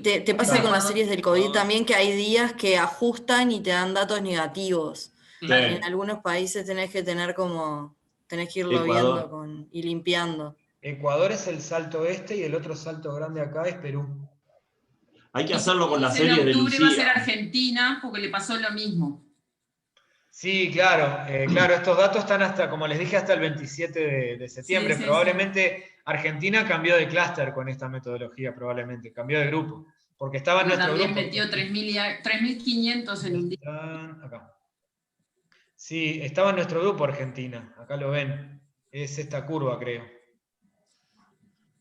Te pasa con las series del COVID también, que hay días que ajustan y te dan datos negativos. Claro. En algunos países tenés que irlo viendo y limpiando. Ecuador es el salto este y el otro salto grande acá es Perú. Hay que hacerlo con la serie de Lucía. En octubre va a ser Argentina porque le pasó lo mismo. Sí, claro, estos datos están hasta, como les dije, hasta el 27 de septiembre. Sí, probablemente sí. Argentina cambió de clúster con esta metodología, probablemente, cambió de grupo. Porque estaba en nuestro grupo. También metió 3.500 en un día. Acá. Sí, estaba en nuestro grupo Argentina, acá lo ven. Es esta curva, creo.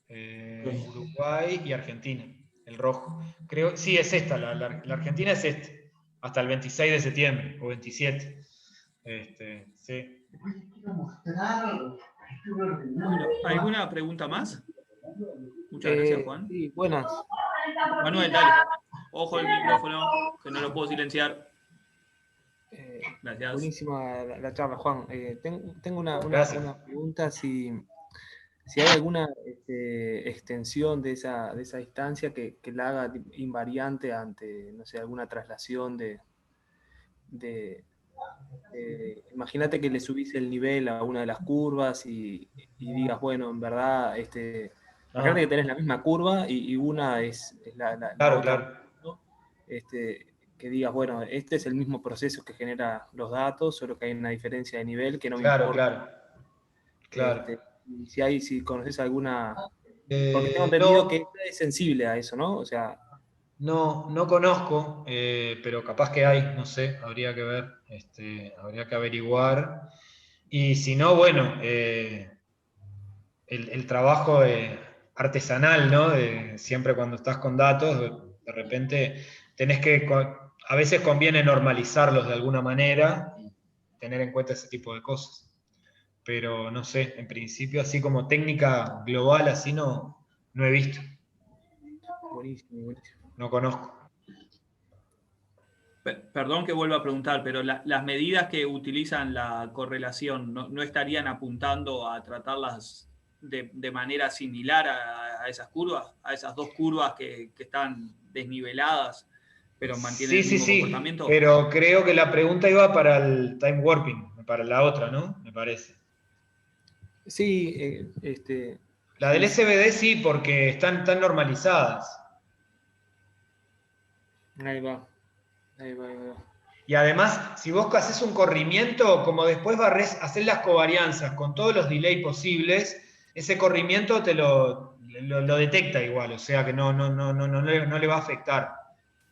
Uruguay y Argentina, el rojo. Creo, sí, es esta, la Argentina es este, hasta el 26 de septiembre, o 27. Sí. Bueno, ¿alguna pregunta más? Muchas gracias, Juan. Sí, buenas. Manuel, dale. Ojo el micrófono, que no lo puedo silenciar. Gracias. Buenísima la charla, Juan. Tengo una pregunta, si hay alguna extensión de esa distancia que la haga invariante ante, no sé, alguna traslación imagínate que le subís el nivel a una de las curvas y digas, bueno, en verdad, imagínate que tenés la misma curva y una es la claro, otra, claro. ¿no? Que digas, bueno, este es el mismo proceso que genera los datos, solo que hay una diferencia de nivel que no me importa. Claro. Si conoces alguna... Porque tengo entendido que es sensible a eso, ¿no? O sea... No conozco, pero capaz que hay, no sé, habría que ver, habría que averiguar. Y si no, bueno, el trabajo artesanal, ¿no? Siempre cuando estás con datos, de repente tenés que, a veces conviene normalizarlos de alguna manera y tener en cuenta ese tipo de cosas. Pero no sé, en principio así como técnica global, así no he visto. Buenísimo. No conozco. Perdón que vuelva a preguntar, pero las medidas que utilizan la correlación no estarían apuntando a tratarlas de manera similar a esas curvas, a esas dos curvas que están desniveladas, pero mantienen el mismo comportamiento. Sí, pero creo que la pregunta iba para el time warping, para la otra, ¿no? Me parece. Sí, La del SVD sí, porque están tan normalizadas. Ahí va. Ahí va, ahí va. Y además, si vos haces un corrimiento, como después haces las covarianzas con todos los delay posibles, ese corrimiento te lo detecta igual, o sea que no le va a afectar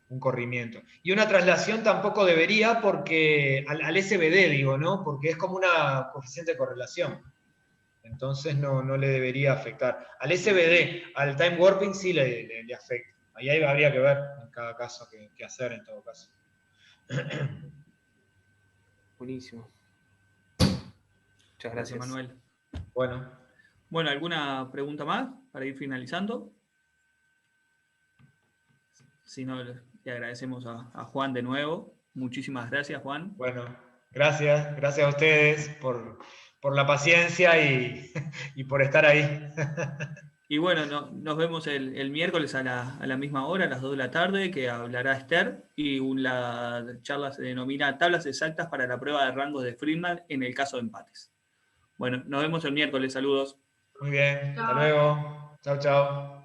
un corrimiento. Y una traslación tampoco debería, porque al SVD digo, ¿no? Porque es como una coeficiente de correlación. Entonces no le debería afectar. Al SVD, al time warping sí le afecta. Ahí habría que ver en cada caso qué hacer en todo caso. Buenísimo. Muchas gracias, Manuel. Bueno, ¿alguna pregunta más para ir finalizando? Si no, le agradecemos a Juan de nuevo. Muchísimas gracias, Juan. Bueno, gracias a ustedes por la paciencia y por estar ahí. Y bueno, nos vemos el miércoles a la misma hora, a las 2 de la tarde, que hablará Esther, y la charla se denomina Tablas exactas para la prueba de rangos de Friedman en el caso de empates. Bueno, nos vemos el miércoles, saludos. Muy bien, hasta luego. Chau, chau.